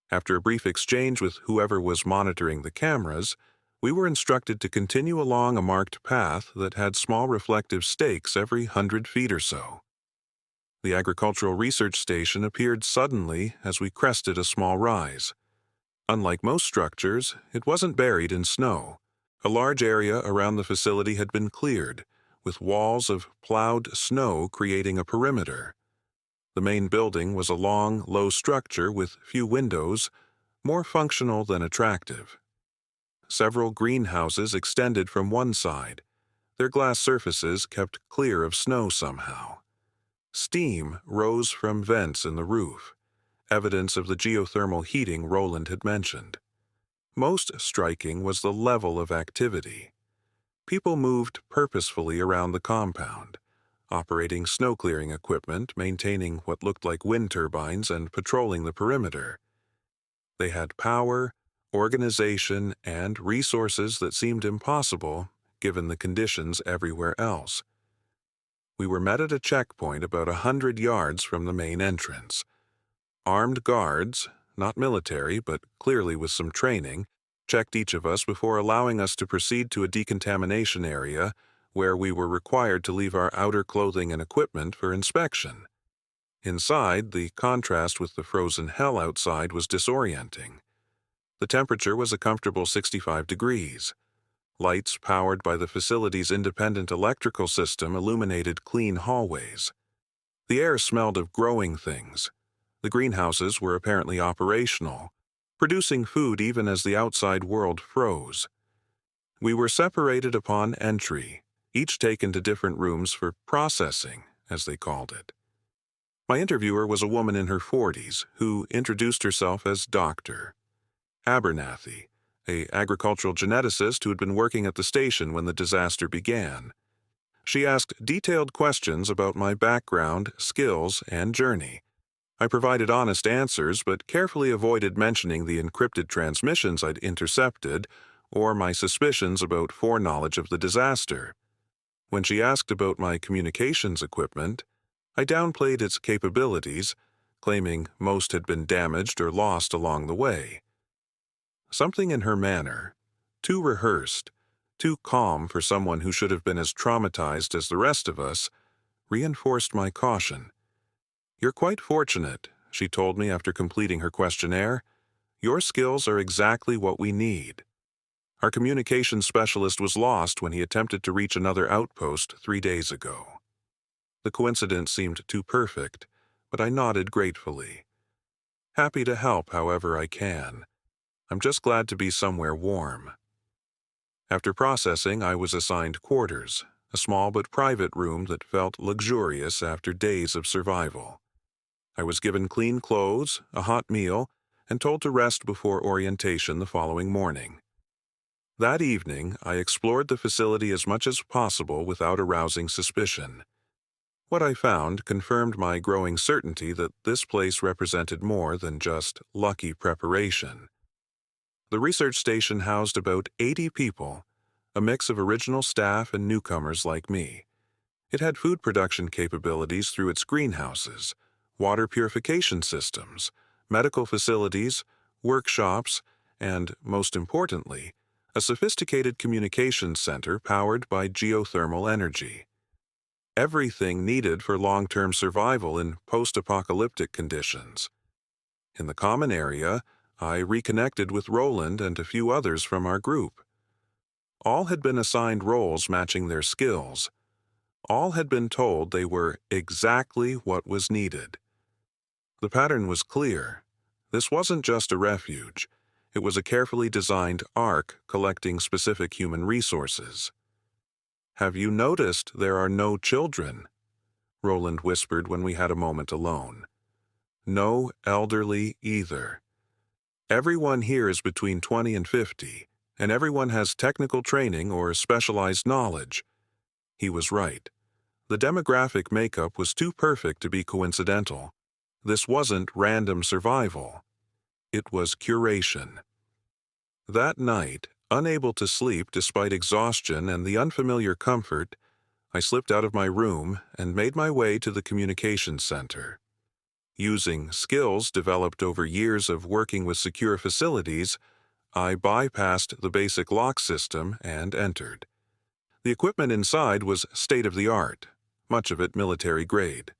After a brief exchange with whoever was monitoring the cameras, we were instructed to continue along a marked path that had small reflective stakes every 100 feet or so. The agricultural research station appeared suddenly as we crested a small rise. Unlike most structures, it wasn't buried in snow. A large area around the facility had been cleared, with walls of plowed snow creating a perimeter. The main building was a long, low structure with few windows, more functional than attractive. Several greenhouses extended from one side, their glass surfaces kept clear of snow somehow. Steam rose from vents in the roof, evidence of the geothermal heating Roland had mentioned. Most striking was the level of activity. People moved purposefully around the compound, operating snow-clearing equipment, maintaining what looked like wind turbines, and patrolling the perimeter. They had power, organization, and resources that seemed impossible given the conditions everywhere else. We were met at a checkpoint about 100 yards from the main entrance. Armed guards, not military but clearly with some training, checked each of us before allowing us to proceed to a decontamination area where we were required to leave our outer clothing and equipment for inspection. Inside, the contrast with the frozen hell outside was disorienting. The temperature was a comfortable 65 degrees. Lights powered by the facility's independent electrical system illuminated clean hallways. The air smelled of growing things. The greenhouses were apparently operational, producing food even as the outside world froze. We were separated upon entry, each taken to different rooms for processing, as they called it. My interviewer was a woman in her 40s who introduced herself as Dr. Abernathy, an agricultural geneticist who had been working at the station when the disaster began. She asked detailed questions about my background, skills, and journey. I provided honest answers, but carefully avoided mentioning the encrypted transmissions I'd intercepted or my suspicions about foreknowledge of the disaster. When she asked about my communications equipment, I downplayed its capabilities, claiming most had been damaged or lost along the way. Something in her manner, too rehearsed, too calm for someone who should have been as traumatized as the rest of us, reinforced my caution. "You're quite fortunate," she told me after completing her questionnaire. "Your skills are exactly what we need." Our communications specialist was lost when he attempted to reach another outpost 3 days ago. The coincidence seemed too perfect, but I nodded gratefully. Happy to help however I can. I'm just glad to be somewhere warm. After processing, I was assigned quarters, a small but private room that felt luxurious after days of survival. I was given clean clothes, a hot meal, and told to rest before orientation the following morning. That evening, I explored the facility as much as possible without arousing suspicion. What I found confirmed my growing certainty that this place represented more than just lucky preparation. The research station housed about 80 people, a mix of original staff and newcomers like me. It had food production capabilities through its greenhouses, water purification systems, medical facilities, workshops, and, most importantly, a sophisticated communications center powered by geothermal energy. Everything needed for long-term survival in post-apocalyptic conditions. In the common area, I reconnected with Roland and a few others from our group. All had been assigned roles matching their skills. All had been told they were exactly what was needed. The pattern was clear. This wasn't just a refuge. It was a carefully designed ark collecting specific human resources. "Have you noticed there are no children?" Roland whispered when we had a moment alone. "No elderly either. Everyone here is between 20 and 50, and everyone has technical training or specialized knowledge." He was right. The demographic makeup was too perfect to be coincidental. This wasn't random survival. It was curation. That night, unable to sleep despite exhaustion and the unfamiliar comfort, I slipped out of my room and made my way to the communications center. Using skills developed over years of working with secure facilities, I bypassed the basic lock system and entered. The equipment inside was state-of-the-art, much of it military-grade.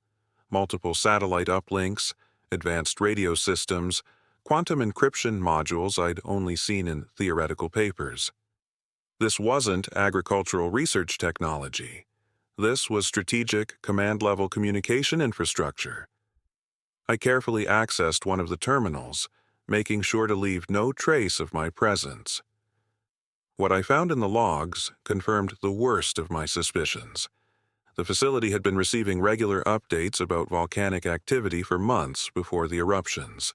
Multiple satellite uplinks, advanced radio systems, quantum encryption modules I'd only seen in theoretical papers. This wasn't agricultural research technology. This was strategic, command-level communication infrastructure. I carefully accessed one of the terminals, making sure to leave no trace of my presence. What I found in the logs confirmed the worst of my suspicions. The facility had been receiving regular updates about volcanic activity for months before the eruptions.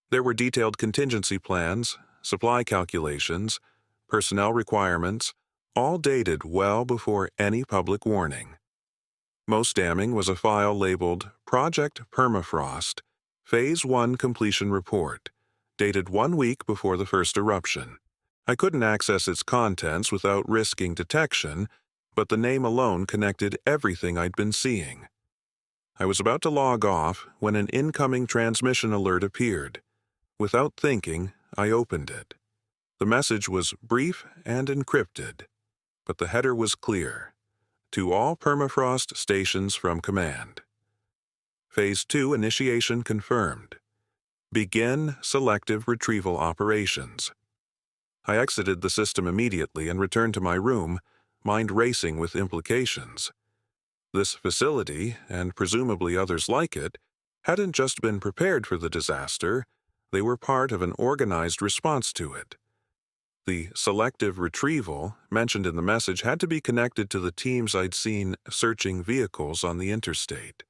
There were detailed contingency plans, supply calculations, personnel requirements, all dated well before any public warning. Most damning was a file labeled Project Permafrost, Phase 1 Completion Report, dated 1 week before the first eruption. I couldn't access its contents without risking detection, but the name alone connected everything I'd been seeing. I was about to log off when an incoming transmission alert appeared. Without thinking, I opened it. The message was brief and encrypted, but the header was clear. To all permafrost stations from command. Phase 2 initiation confirmed. Begin selective retrieval operations. I exited the system immediately and returned to my room, mind racing with implications. This facility, and presumably others like it, hadn't just been prepared for the disaster, they were part of an organized response to it. The selective retrieval mentioned in the message had to be connected to the teams I'd seen searching vehicles on the interstate.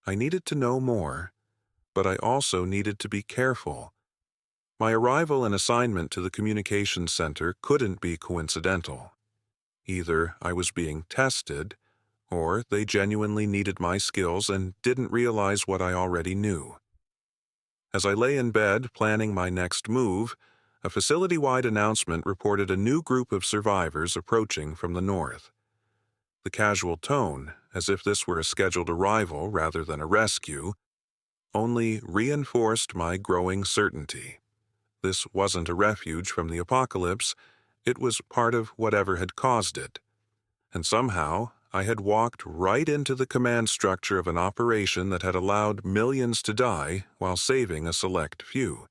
I needed to know more, but I also needed to be careful. My arrival and assignment to the communications center couldn't be coincidental. Either I was being tested, or they genuinely needed my skills and didn't realize what I already knew. As I lay in bed planning my next move, a facility-wide announcement reported a new group of survivors approaching from the north. The casual tone, as if this were a scheduled arrival rather than a rescue, only reinforced my growing certainty. This wasn't a refuge from the apocalypse, it was part of whatever had caused it. And somehow, I had walked right into the command structure of an operation that had allowed millions to die while saving a select few.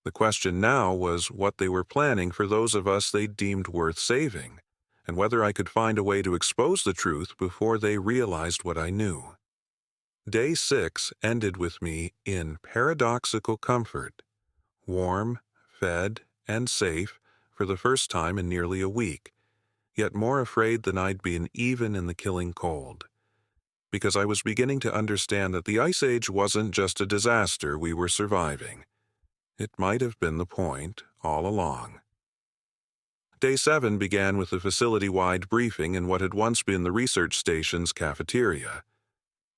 The question now was what they were planning for those of us they deemed worth saving, and whether I could find a way to expose the truth before they realized what I knew. Day 6 ended with me in paradoxical comfort, warm, fed, and safe for the first time in nearly a week, yet more afraid than I'd been even in the killing cold. Because I was beginning to understand that the Ice Age wasn't just a disaster we were surviving. It might have been the point all along. Day 7 began with a facility-wide briefing in what had once been the research station's cafeteria.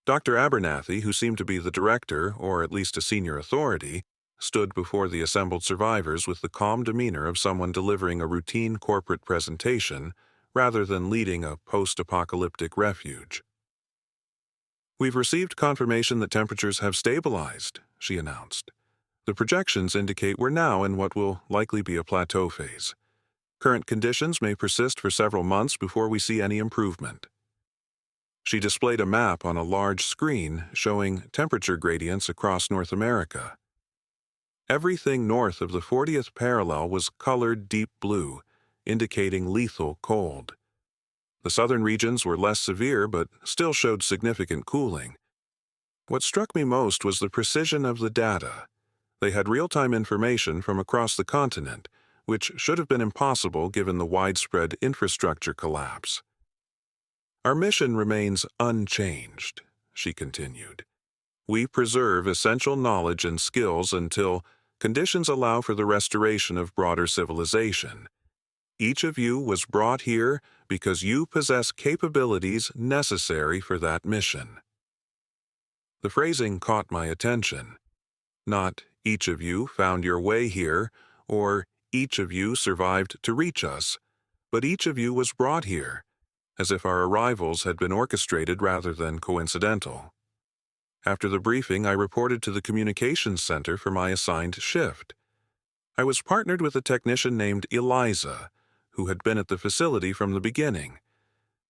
Dr. Abernathy, who seemed to be the director, or at least a senior authority, stood before the assembled survivors with the calm demeanor of someone delivering a routine corporate presentation rather than leading a post-apocalyptic refuge. "We've received confirmation that temperatures have stabilized," she announced. "The projections indicate we're now in what will likely be a plateau phase. Current conditions may persist for several months before we see any improvement." She displayed a map on a large screen showing temperature gradients across North America. Everything north of the 40th parallel was colored deep blue, indicating lethal cold. The southern regions were less severe but still showed significant cooling. What struck me most was the precision of the data. They had real-time information from across the continent, which should have been impossible given the widespread infrastructure collapse. "Our mission remains unchanged," she continued. "We preserve essential knowledge and skills until conditions allow for the restoration of broader civilization. Each of you was brought here because you possess capabilities necessary for that mission." The phrasing caught my attention. Not "each of you found your way here," or "each of you survived to reach us," but "each of you was brought here," as if our arrivals had been orchestrated rather than coincidental. After the briefing, I reported to the communications center for my assigned shift. I was partnered with a technician named Eliza, who had been at the facility from the beginning.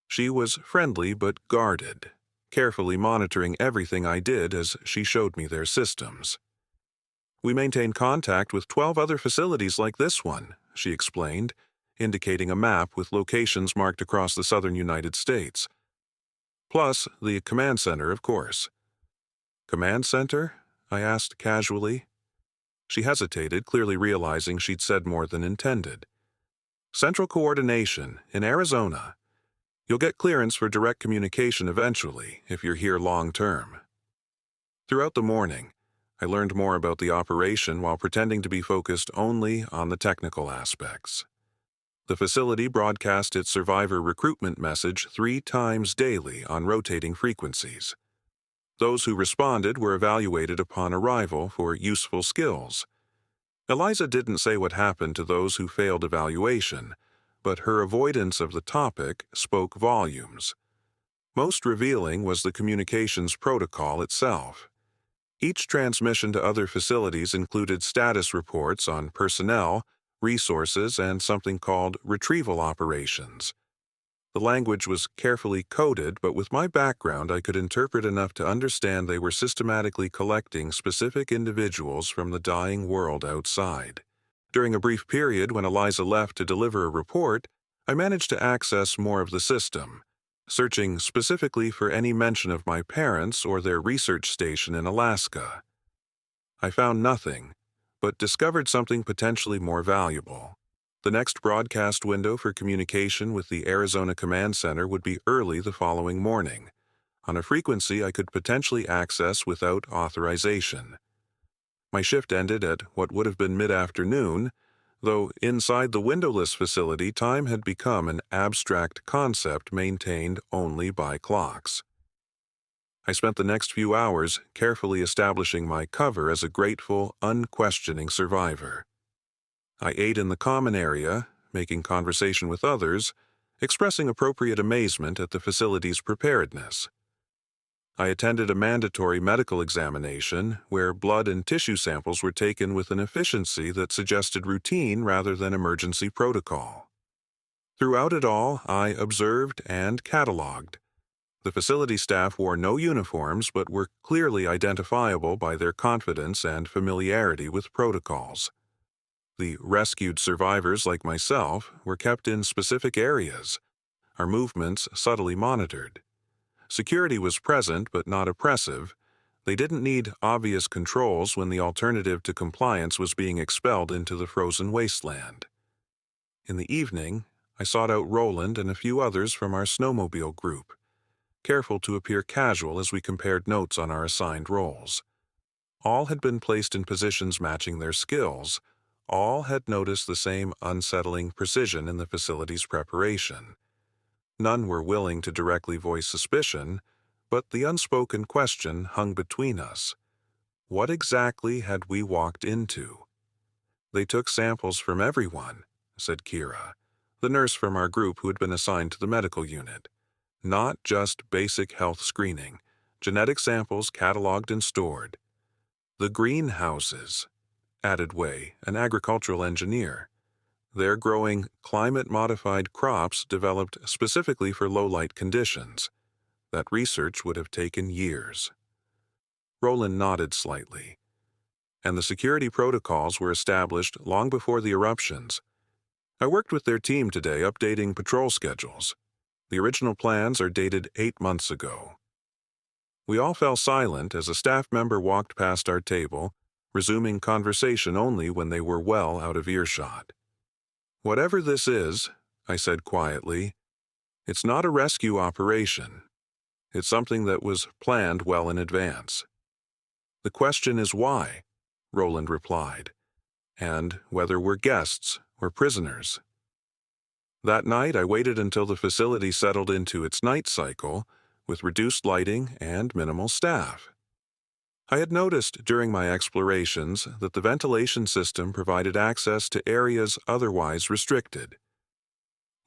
She was friendly but guarded, carefully monitoring everything I did as she showed me their systems. "We maintain contact with 12 other facilities like this one," she explained, indicating a map with locations marked across the southern United States. "Plus the command center, of course." "Command center?" I asked casually. She hesitated, clearly realizing she'd said more than intended. "Central Coordination, in Arizona. You'll get clearance for direct communication eventually, if you're here long-term." Throughout the morning, I learned more about the operation while pretending to be focused only on the technical aspects. The facility broadcast its survivor recruitment message 3 times daily on rotating frequencies. Those who responded were evaluated upon arrival for useful skills. Eliza didn't say what happened to those who failed evaluation, but her avoidance of the topic spoke volumes. Most revealing was the communications protocol itself. Each transmission to other facilities included status reports on personnel, resources, and something called retrieval operations. The language was carefully coded, but with my background I could interpret enough to understand they were systematically collecting specific individuals from the dying world outside. During a brief period when Eliza left to deliver a report, I managed to access more of the system, searching specifically for any mention of my parents or their research station in Alaska. I found nothing, but discovered something potentially more valuable. The next broadcast window for communication with the Arizona Command Center would be early the following morning, on a frequency I could potentially access without authorization. My shift ended at what would have been mid-afternoon, though inside the windowless facility time had become an abstract concept maintained only by clocks. I spent the next few hours carefully establishing my cover as a grateful, unquestioning survivor. I ate in the common area, making conversation with others, expressing appropriate amazement at the facility's preparedness. I attended a mandatory medical examination where blood and tissue samples were taken with an efficiency that suggested routine rather than emergency protocol. Throughout it all, I observed and cataloged. The facility staff wore no uniforms but were clearly identifiable by their confidence and familiarity with protocols. The rescued survivors like myself were kept in specific areas, our movements subtly monitored. Security was present but not oppressive. They didn't need obvious controls when the alternative to compliance was being expelled into the frozen wasteland. In the evening, I sought out Roland and a few others from our snowmobile group, careful to appear casual as we compared notes on our assigned roles. All had been placed in positions matching their skills. All had noticed the same unsettling precision in the facility's preparation. None were willing to directly voice suspicion, but the unspoken question hung between us. What exactly had we walked into? "They took samples from everyone," said Kira, the nurse from our group who had been assigned to the medical unit. "Not just basic health screening, genetic samples cataloged and stored." "The greenhouses," added Wei, an agricultural engineer. "They're growing climate-modified crops developed specifically for low-light conditions. That research would have taken years." Roland nodded slightly. "And the security protocols were established long before the eruptions. I worked with their team today updating patrol schedules. The original plans are dated 8 months ago." We all fell silent as a staff member walked past our table, resuming conversation only when they were well out of earshot. "Whatever this is," I said quietly, "it's not a rescue operation. It's something that was planned well in advance." "The question is why," Roland replied, "and whether we're guests or prisoners." That night I waited until the facility settled into its night cycle, with reduced lighting and minimal staff. I had noticed during my explorations that the ventilation system provided access to areas otherwise restricted.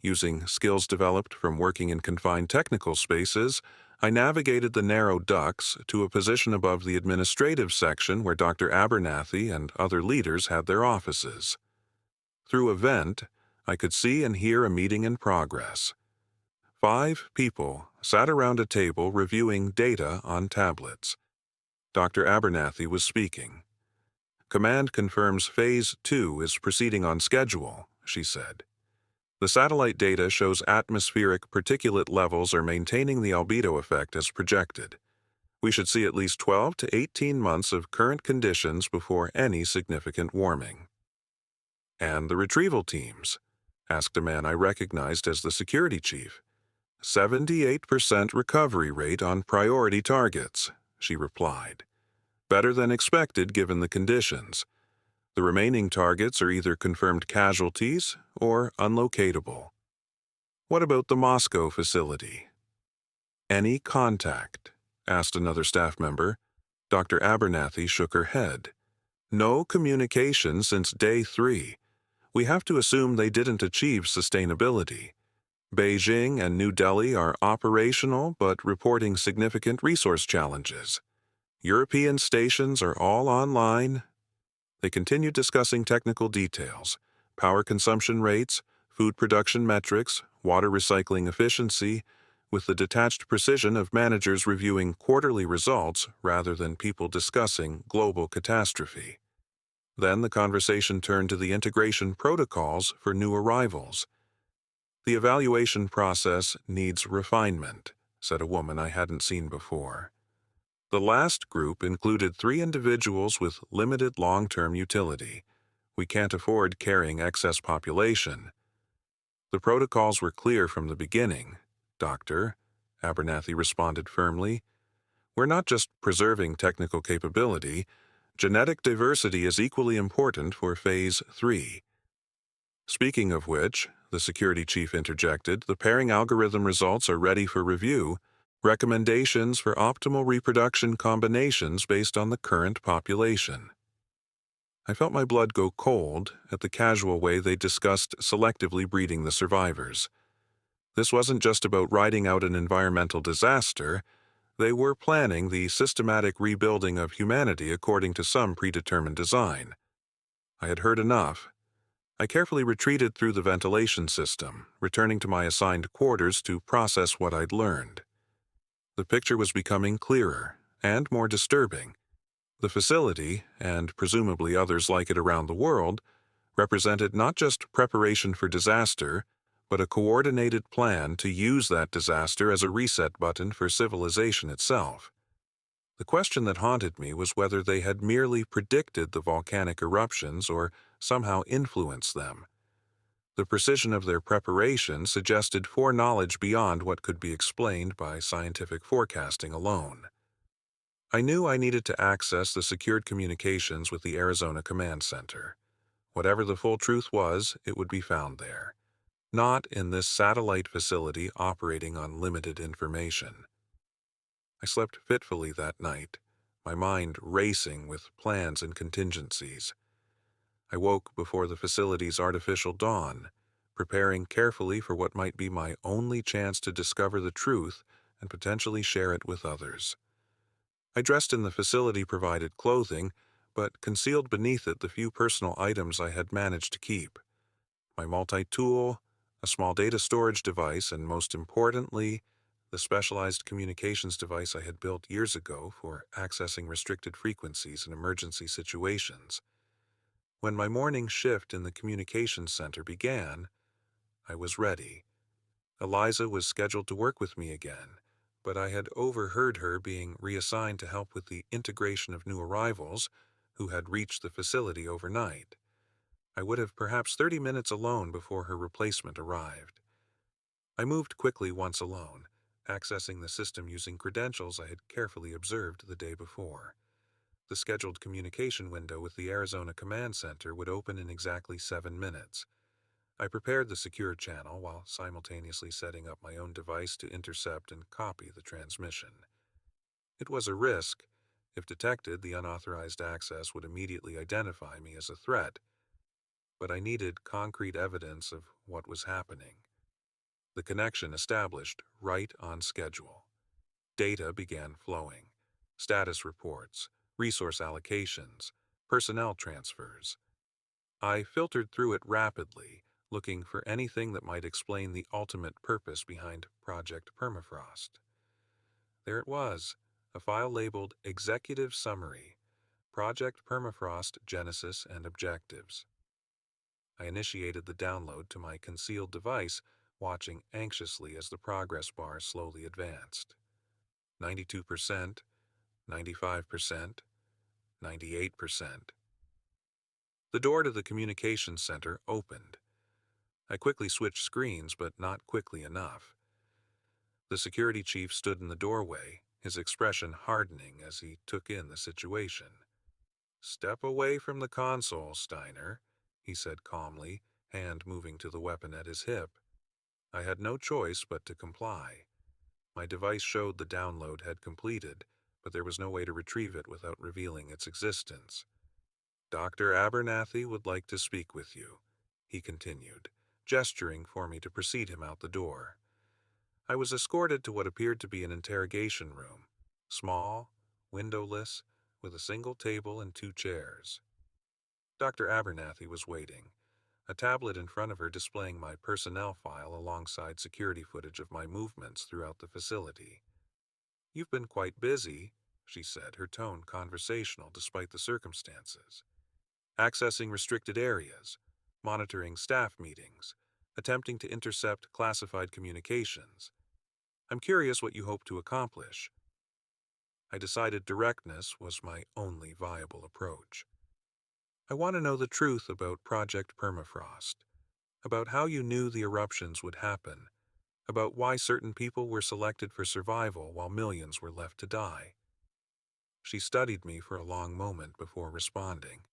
Using skills developed from working in confined technical spaces, I navigated the narrow ducts to a position above the administrative section where Dr. Abernathy and other leaders had their offices. Through a vent, I could see and hear a meeting in progress. 5 people sat around a table reviewing data on tablets. Dr. Abernathy was speaking. "Command confirms Phase 2 is proceeding on schedule," she said. "The satellite data shows atmospheric particulate levels are maintaining the albedo effect as projected. We should see at least 12 to 18 months of current conditions before any significant warming." "And the retrieval teams?" asked a man I recognized as the security chief. "78% recovery rate on priority targets," she replied. "Better than expected given the conditions. The remaining targets are either confirmed casualties or unlocatable." "What about the Moscow facility?" "Any contact?" asked another staff member. Dr. Abernathy shook her head. "No communication since day 3. We have to assume they didn't achieve sustainability. Beijing and New Delhi are operational but reporting significant resource challenges. European stations are all online." They continued discussing technical details, power consumption rates, food production metrics, water recycling efficiency, with the detached precision of managers reviewing quarterly results rather than people discussing global catastrophe. Then the conversation turned to the integration protocols for new arrivals. "The evaluation process needs refinement," said a woman I hadn't seen before. "The last group included 3 individuals with limited long-term utility. We can't afford carrying excess population." "The protocols were clear from the beginning, Doctor," Abernathy responded firmly. "We're not just preserving technical capability. Genetic diversity is equally important for Phase 3. "Speaking of which," the security chief interjected, "the pairing algorithm results are ready for review. Recommendations for optimal reproduction combinations based on the current population." I felt my blood go cold at the casual way they discussed selectively breeding the survivors. This wasn't just about riding out an environmental disaster. They were planning the systematic rebuilding of humanity according to some predetermined design. I had heard enough. I carefully retreated through the ventilation system, returning to my assigned quarters to process what I'd learned. The picture was becoming clearer and more disturbing. The facility, and presumably others like it around the world, represented not just preparation for disaster, but a coordinated plan to use that disaster as a reset button for civilization itself. The question that haunted me was whether they had merely predicted the volcanic eruptions or somehow influenced them. The precision of their preparation suggested foreknowledge beyond what could be explained by scientific forecasting alone. I knew I needed to access the secured communications with the Arizona Command Center. Whatever the full truth was, it would be found there. Not in this satellite facility operating on limited information. I slept fitfully that night, my mind racing with plans and contingencies. I woke before the facility's artificial dawn, preparing carefully for what might be my only chance to discover the truth and potentially share it with others. I dressed in the facility-provided clothing, but concealed beneath it the few personal items I had managed to keep. My multi-tool, a small data storage device, and most importantly, the specialized communications device I had built years ago for accessing restricted frequencies in emergency situations. When my morning shift in the communications center began, I was ready. Eliza was scheduled to work with me again, but I had overheard her being reassigned to help with the integration of new arrivals who had reached the facility overnight. I would have perhaps 30 minutes alone before her replacement arrived. I moved quickly once alone, accessing the system using credentials I had carefully observed the day before. The scheduled communication window with the Arizona Command Center would open in exactly 7 minutes. I prepared the secure channel while simultaneously setting up my own device to intercept and copy the transmission. It was a risk. If detected, the unauthorized access would immediately identify me as a threat. But I needed concrete evidence of what was happening. The connection established right on schedule. Data began flowing. Status reports, resource allocations, personnel transfers. I filtered through it rapidly, looking for anything that might explain the ultimate purpose behind Project Permafrost. There it was, a file labeled Executive Summary, Project Permafrost Genesis and Objectives. I initiated the download to my concealed device, watching anxiously as the progress bar slowly advanced. 92%, 95%, 98%. The door to the communications center opened. I quickly switched screens, but not quickly enough. The security chief stood in the doorway, his expression hardening as he took in the situation. "Step away from the console, Steiner," he said calmly, hand moving to the weapon at his hip. I had no choice but to comply. My device showed the download had completed, but there was no way to retrieve it without revealing its existence. "Dr. Abernathy would like to speak with you," he continued, gesturing for me to precede him out the door. I was escorted to what appeared to be an interrogation room, small, windowless, with a single table and 2 chairs. Dr. Abernathy was waiting, a tablet in front of her displaying my personnel file alongside security footage of my movements throughout the facility. "You've been quite busy," she said, her tone conversational despite the circumstances. "Accessing restricted areas, monitoring staff meetings, attempting to intercept classified communications. I'm curious what you hope to accomplish." I decided directness was my only viable approach. "I want to know the truth about Project Permafrost, about how you knew the eruptions would happen, about why certain people were selected for survival while millions were left to die." She studied me for a long moment before responding.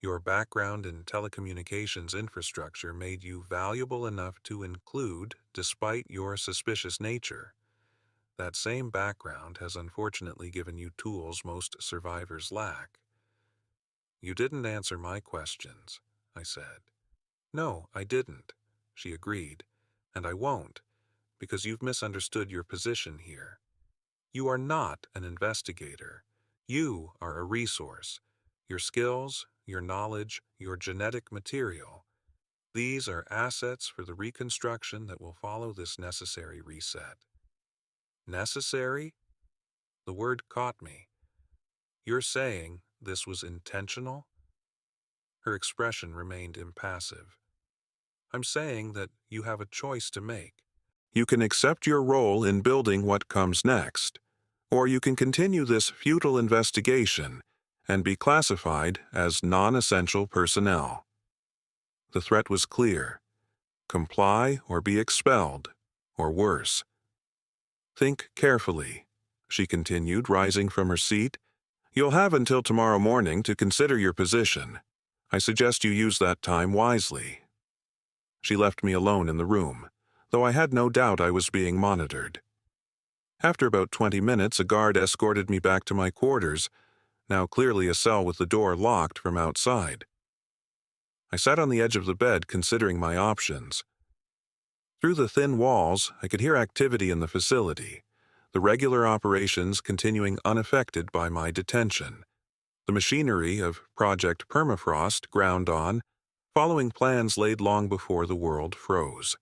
"Your background in telecommunications infrastructure made you valuable enough to include, despite your suspicious nature. That same background has unfortunately given you tools most survivors lack." "You didn't answer my questions," I said. "No, I didn't," she agreed, "and I won't, because you've misunderstood your position here. You are not an investigator. You are a resource. Your skills, your knowledge, your genetic material. These are assets for the reconstruction that will follow this necessary reset." "Necessary?" The word caught me. "You're saying this was intentional?" Her expression remained impassive. "I'm saying that you have a choice to make. You can accept your role in building what comes next, or you can continue this futile investigation and be classified as non-essential personnel." The threat was clear. Comply or be expelled, or worse. "Think carefully," she continued, rising from her seat. "You'll have until tomorrow morning to consider your position. I suggest you use that time wisely." She left me alone in the room, though I had no doubt I was being monitored. After about 20 minutes, a guard escorted me back to my quarters, now clearly a cell with the door locked from outside. I sat on the edge of the bed considering my options. Through the thin walls, I could hear activity in the facility, the regular operations continuing unaffected by my detention. The machinery of Project Permafrost ground on, following plans laid long before the world froze.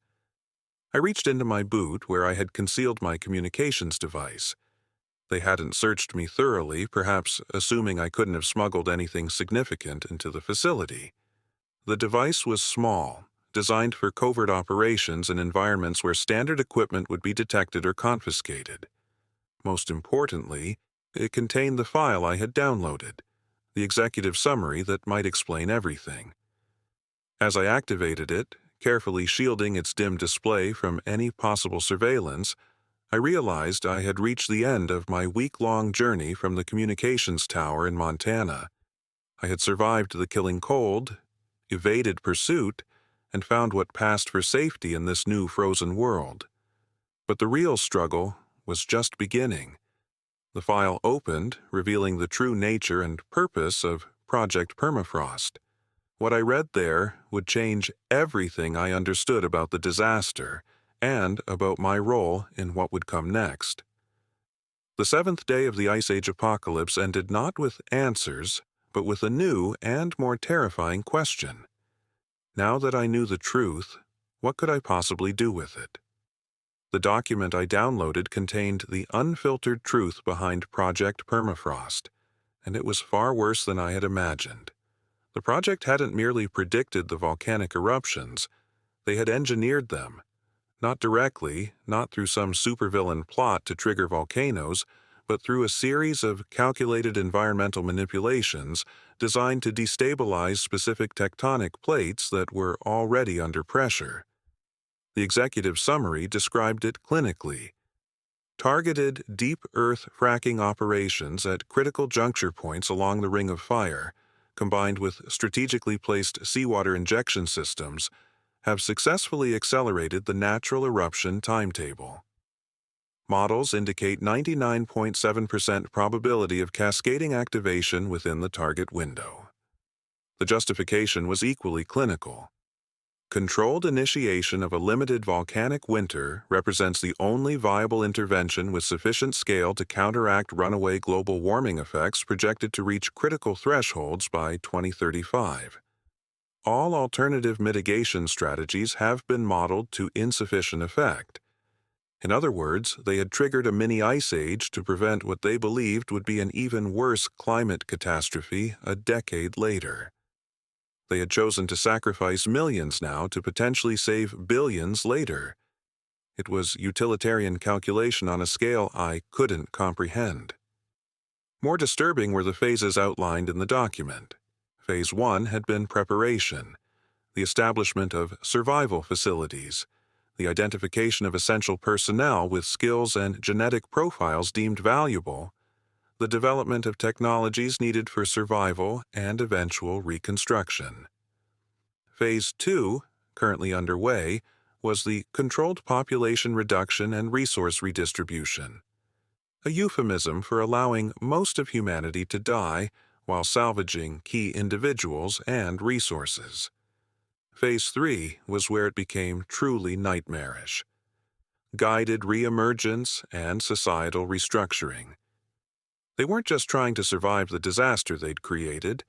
I reached into my boot where I had concealed my communications device. They hadn't searched me thoroughly, perhaps assuming I couldn't have smuggled anything significant into the facility. The device was small, designed for covert operations in environments where standard equipment would be detected or confiscated. Most importantly, it contained the file I had downloaded, the executive summary that might explain everything. As I activated it, carefully shielding its dim display from any possible surveillance, I realized I had reached the end of my week-long journey from the communications tower in Montana. I had survived the killing cold, evaded pursuit, and found what passed for safety in this new frozen world. But the real struggle was just beginning. The file opened, revealing the true nature and purpose of Project Permafrost. What I read there would change everything I understood about the disaster and about my role in what would come next. The seventh day of the Ice Age apocalypse ended not with answers, but with a new and more terrifying question. Now that I knew the truth, what could I possibly do with it? The document I downloaded contained the unfiltered truth behind Project Permafrost, and it was far worse than I had imagined. The project hadn't merely predicted the volcanic eruptions, they had engineered them. Not directly, not through some supervillain plot to trigger volcanoes, but through a series of calculated environmental manipulations designed to destabilize specific tectonic plates that were already under pressure. The executive summary described it clinically. Targeted deep earth fracking operations at critical juncture points along the Ring of Fire, combined with strategically placed seawater injection systems, have successfully accelerated the natural eruption timetable. Models indicate 99.7% probability of cascading activation within the target window. The justification was equally clinical. Controlled initiation of a limited volcanic winter represents the only viable intervention with sufficient scale to counteract runaway global warming effects projected to reach critical thresholds by 2035. All alternative mitigation strategies have been modeled to insufficient effect. In other words, they had triggered a mini ice age to prevent what they believed would be an even worse climate catastrophe a decade later. They had chosen to sacrifice millions now to potentially save billions later. It was utilitarian calculation on a scale I couldn't comprehend. More disturbing were the phases outlined in the document. Phase 1 had been preparation, the establishment of survival facilities, the identification of essential personnel with skills and genetic profiles deemed valuable, the development of technologies needed for survival and eventual reconstruction. Phase 2, currently underway, was the controlled population reduction and resource redistribution, a euphemism for allowing most of humanity to die while salvaging key individuals and resources. Phase 3 was where it became truly nightmarish. Guided re-emergence and societal restructuring. They weren't just trying to survive the disaster they'd created,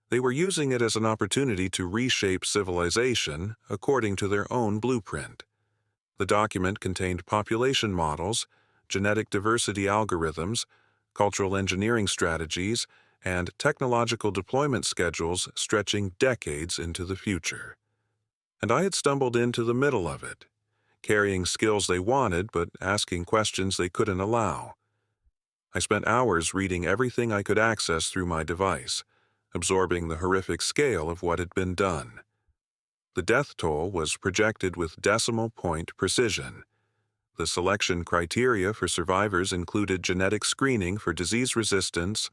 they were using it as an opportunity to reshape civilization according to their own blueprint. The document contained population models, genetic diversity algorithms, cultural engineering strategies, and technological deployment schedules stretching decades into the future. And I had stumbled into the middle of it, carrying skills they wanted but asking questions they couldn't allow. I spent hours reading everything I could access through my device, absorbing the horrific scale of what had been done. The death toll was projected with decimal point precision. The selection criteria for survivors included genetic screening for disease resistance,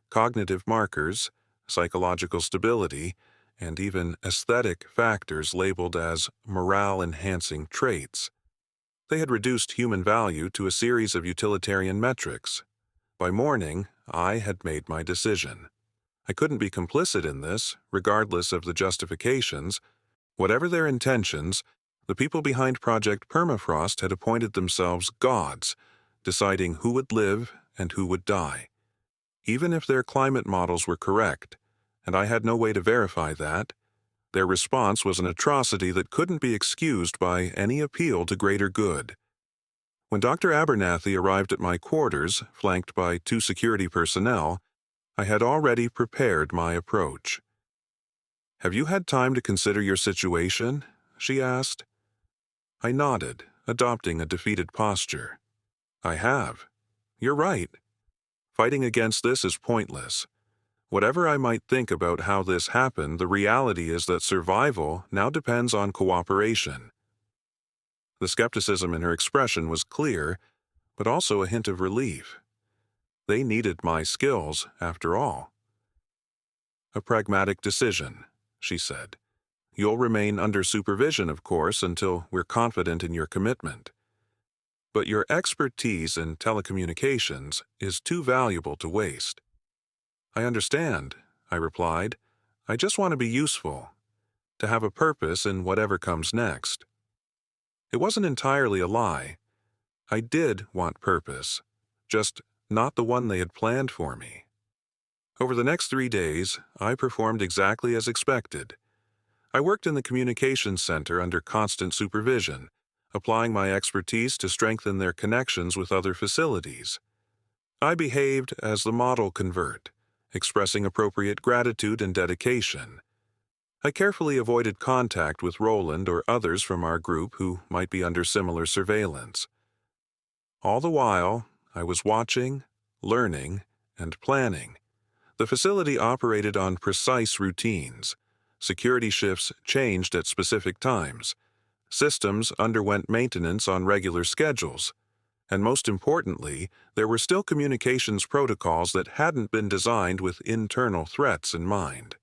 cognitive markers, psychological stability, and even aesthetic factors labeled as morale-enhancing traits. They had reduced human value to a series of utilitarian metrics. By morning, I had made my decision. I couldn't be complicit in this, regardless of the justifications. Whatever their intentions, the people behind Project Permafrost had appointed themselves gods, deciding who would live and who would die. Even if their climate models were correct, and I had no way to verify that, their response was an atrocity that couldn't be excused by any appeal to greater good. When Dr. Abernathy arrived at my quarters, flanked by 2 security personnel, I had already prepared my approach. "Have you had time to consider your situation?" she asked. I nodded, adopting a defeated posture. "I have. You're right. Fighting against this is pointless. Whatever I might think about how this happened, the reality is that survival now depends on cooperation." The skepticism in her expression was clear, but also a hint of relief. They needed my skills, after all. "A pragmatic decision," she said. "You'll remain under supervision, of course, until we're confident in your commitment. But your expertise in telecommunications is too valuable to waste." "I understand," I replied. "I just want to be useful, to have a purpose in whatever comes next." It wasn't entirely a lie. I did want purpose, just not the one they had planned for me. Over the next 3 days, I performed exactly as expected. I worked in the communications center under constant supervision, applying my expertise to strengthen their connections with other facilities. I behaved as the model convert, expressing appropriate gratitude and dedication. I carefully avoided contact with Roland or others from our group who might be under similar surveillance. All the while, I was watching, learning, and planning. The facility operated on precise routines. Security shifts changed at specific times. Systems underwent maintenance on regular schedules. And most importantly, there were still communications protocols that hadn't been designed with internal threats in mind.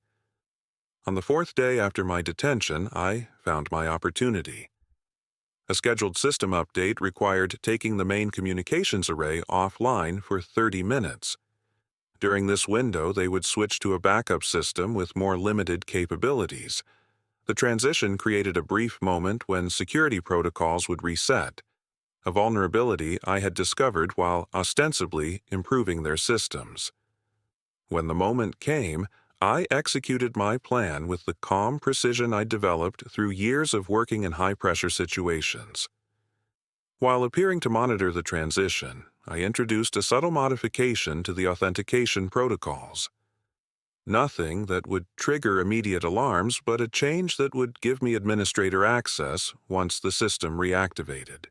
On the 4th day after my detention, I found my opportunity. A scheduled system update required taking the main communications array offline for 30 minutes. During this window, they would switch to a backup system with more limited capabilities. The transition created a brief moment when security protocols would reset, a vulnerability I had discovered while ostensibly improving their systems. When the moment came, I executed my plan with the calm precision I developed through years of working in high-pressure situations. While appearing to monitor the transition, I introduced a subtle modification to the authentication protocols. Nothing that would trigger immediate alarms, but a change that would give me administrator access once the system reactivated.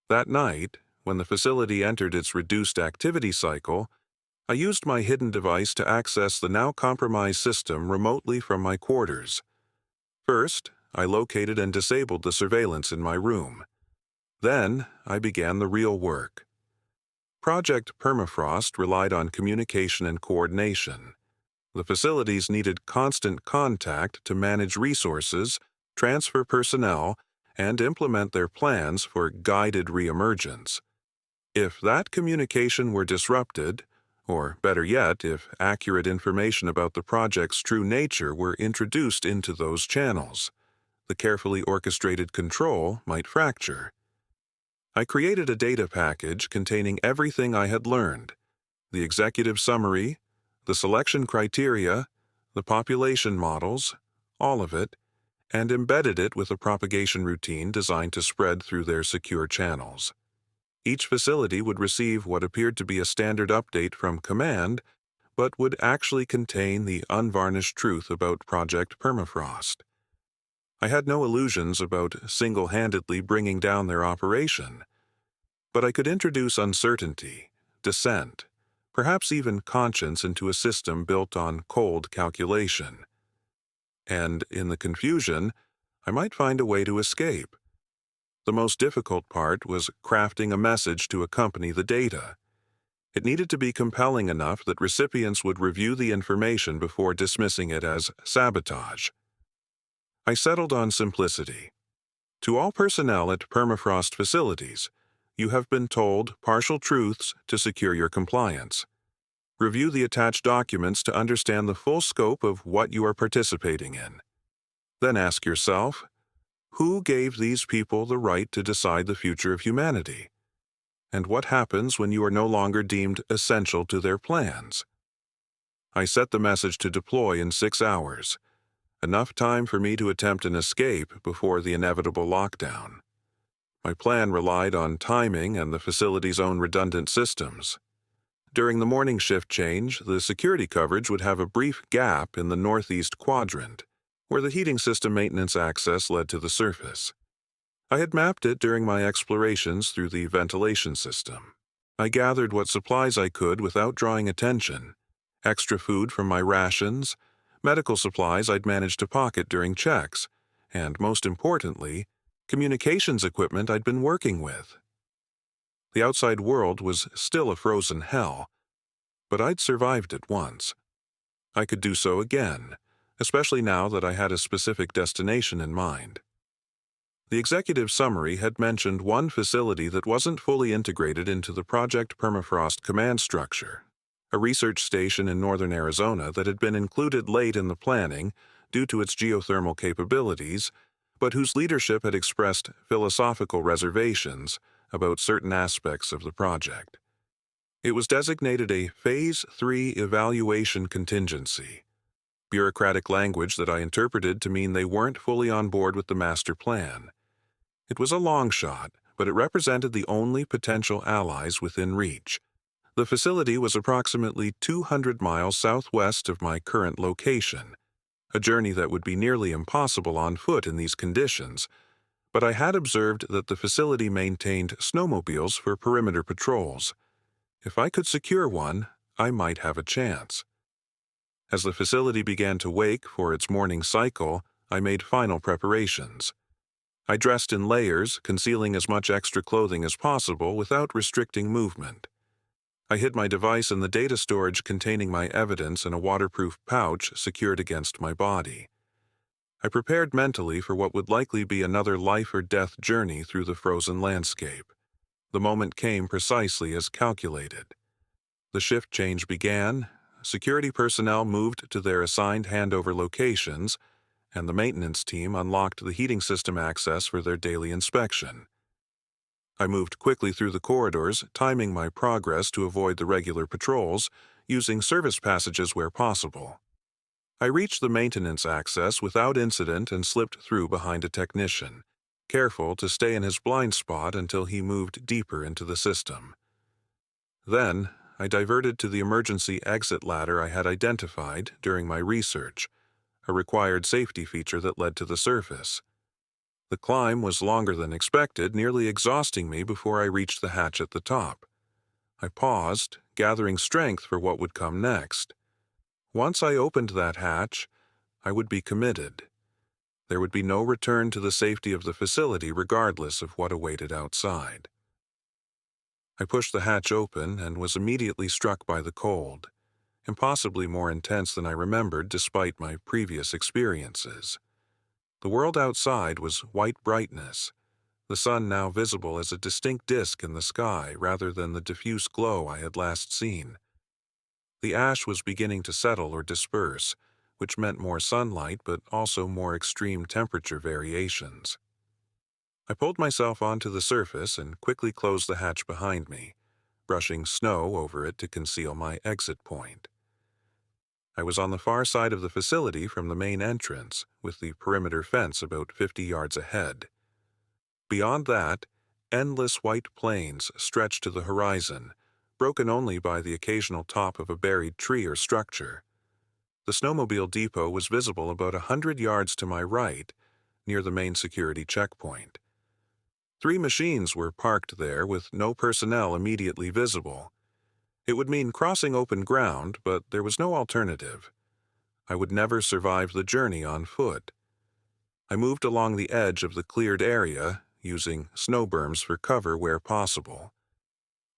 That night, when the facility entered its reduced activity cycle, I used my hidden device to access the now compromised system remotely from my quarters. First, I located and disabled the surveillance in my room. Then, I began the real work. Project Permafrost relied on communication and coordination. The facilities needed constant contact to manage resources, transfer personnel, and implement their plans for guided reemergence. If that communication were disrupted, or better yet, if accurate information about the project's true nature were introduced into those channels, the carefully orchestrated control might fracture. I created a data package containing everything I had learned: the executive summary, the selection criteria, the population models, all of it, and embedded it with a propagation routine designed to spread through their secure channels. Each facility would receive what appeared to be a standard update from command, but would actually contain the unvarnished truth about Project Permafrost. I had no illusions about single-handedly bringing down their operation, but I could introduce uncertainty, dissent, perhaps even conscience into a system built on cold calculation. And in the confusion, I might find a way to escape. The most difficult part was crafting a message to accompany the data. It needed to be compelling enough that recipients would review the information before dismissing it as sabotage. I settled on simplicity. To all personnel at Permafrost facilities, you have been told partial truths to secure your compliance. Review the attached documents to understand the full scope of what you are participating in. Then ask yourself, who gave these people the right to decide the future of humanity? And what happens when you are no longer deemed essential to their plans? I set the message to deploy in 6 hours, enough time for me to attempt an escape before the inevitable lockdown. My plan relied on timing and the facility's own redundant systems. During the morning shift change, the security coverage would have a brief gap in the northeast quadrant, where the heating system maintenance access led to the surface. I had mapped it during my explorations through the ventilation system. I gathered what supplies I could without drawing attention: extra food from my rations, medical supplies I'd managed to pocket during checks, and, most importantly, communications equipment I'd been working with. The outside world was still a frozen hell, but I'd survived it once. I could do so again, especially now that I had a specific destination in mind. The executive summary had mentioned one facility that wasn't fully integrated into the Project Permafrost command structure, a research station in northern Arizona that had been included late in the planning due to its geothermal capabilities, but whose leadership had expressed philosophical reservations about certain aspects of the project. It was designated a Phase 3 evaluation contingency, bureaucratic language that I interpreted to mean they weren't fully on board with the master plan. It was a long shot, but it represented the only potential allies within reach. The facility was approximately 200 miles southwest of my current location, a journey that would be nearly impossible on foot in these conditions, but I had observed that the facility maintained snowmobiles for perimeter patrols. If I could secure one, I might have a chance. As the facility began to wake for its morning cycle, I made final preparations. I dressed in layers, concealing as much extra clothing as possible without restricting movement. I hid my device in the data storage containing my evidence in a waterproof pouch secured against my body. I prepared mentally for what would likely be another life-or-death journey through the frozen landscape. The moment came precisely as calculated. The shift change began, security personnel moved to their assigned handover locations, and the maintenance team unlocked the heating system access for their daily inspection. I moved quickly through the corridors, timing my progress to avoid the regular patrols, using service passages where possible. I reached the maintenance access without incident and slipped through behind a technician, careful to stay in his blind spot until he moved deeper into the system. Then, I diverted to the emergency exit ladder I had identified during my research, a required safety feature that led to the surface. The climb was longer than expected, nearly exhausting me before I reached the hatch at the top. I paused, gathering strength for what would come next. Once I opened that hatch, I would be committed. There would be no return to the safety of the facility regardless of what awaited outside. I pushed the hatch open and was immediately struck by the cold, impossibly more intense than I remembered despite my previous experiences. The world outside was white brightness, the sun now visible as a distinct disk in the sky rather than the diffuse glow I had last seen. The ash was beginning to settle or disperse, which meant more sunlight but also more extreme temperature variations. I pulled myself onto the surface and quickly closed the hatch behind me, brushing snow over it to conceal my exit point. I was on the far side of the facility from the main entrance, with the perimeter fence about 50 yards ahead. Beyond that, endless white plains stretched to the horizon, broken only by the occasional top of a buried tree or structure. The snowmobile depot was visible about 100 yards to my right, near the main security checkpoint. 3 machines were parked there with no personnel immediately visible. It would mean crossing open ground, but there was no alternative. I would never survive the journey on foot. I moved along the edge of the cleared area, using snow berms for cover where possible.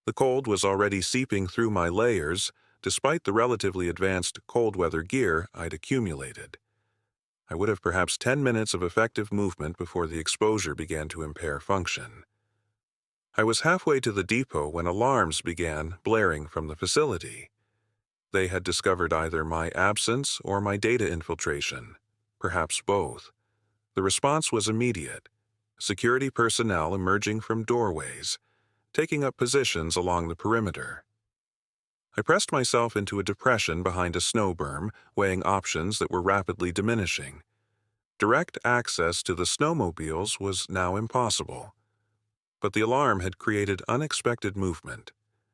The cold was already seeping through my layers, despite the relatively advanced cold weather gear I'd accumulated. I would have perhaps 10 minutes of effective movement before the exposure began to impair function. I was halfway to the depot when alarms began blaring from the facility. They had discovered either my absence or my data infiltration, perhaps both. The response was immediate. Security personnel emerging from doorways, taking up positions along the perimeter. I pressed myself into a depression behind a snow berm, weighing options that were rapidly diminishing. Direct access to the snowmobiles was now impossible. But the alarm had created unexpected movement,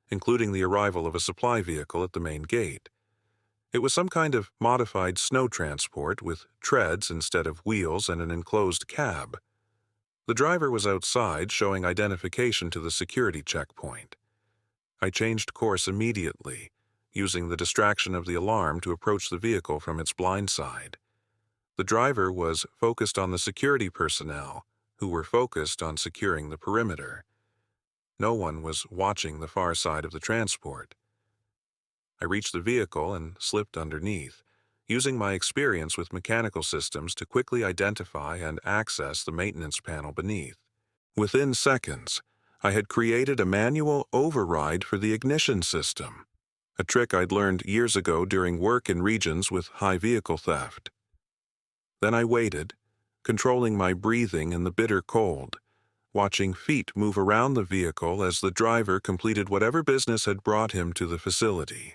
including the arrival of a supply vehicle at the main gate. It was some kind of modified snow transport with treads instead of wheels and an enclosed cab. The driver was outside, showing identification to the security checkpoint. I changed course immediately, using the distraction of the alarm to approach the vehicle from its blind side. The driver was focused on the security personnel, who were focused on securing the perimeter. No one was watching the far side of the transport. I reached the vehicle and slipped underneath, using my experience with mechanical systems to quickly identify and access the maintenance panel beneath. Within seconds, I had created a manual override for the ignition system, a trick I'd learned years ago during work in regions with high vehicle theft. Then I waited, controlling my breathing in the bitter cold, watching feet move around the vehicle as the driver completed whatever business had brought him to the facility.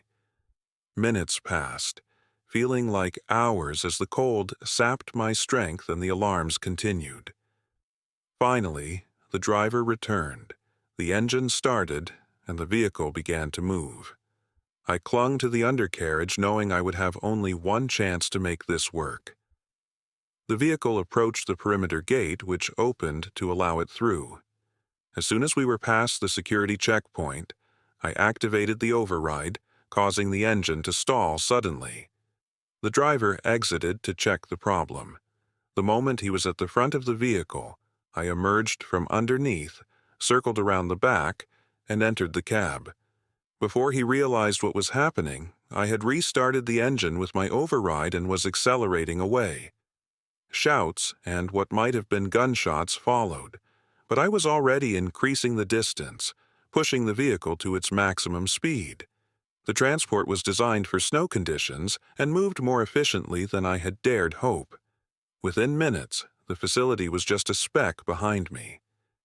Minutes passed, feeling like hours as the cold sapped my strength and the alarms continued. Finally, the driver returned, the engine started, and the vehicle began to move. I clung to the undercarriage knowing I would have only one chance to make this work. The vehicle approached the perimeter gate, which opened to allow it through. As soon as we were past the security checkpoint, I activated the override, causing the engine to stall suddenly. The driver exited to check the problem. The moment he was at the front of the vehicle, I emerged from underneath, circled around the back, and entered the cab. Before he realized what was happening, I had restarted the engine with my override and was accelerating away. Shouts and what might have been gunshots followed, but I was already increasing the distance, pushing the vehicle to its maximum speed. The transport was designed for snow conditions and moved more efficiently than I had dared hope. Within minutes, the facility was just a speck behind me,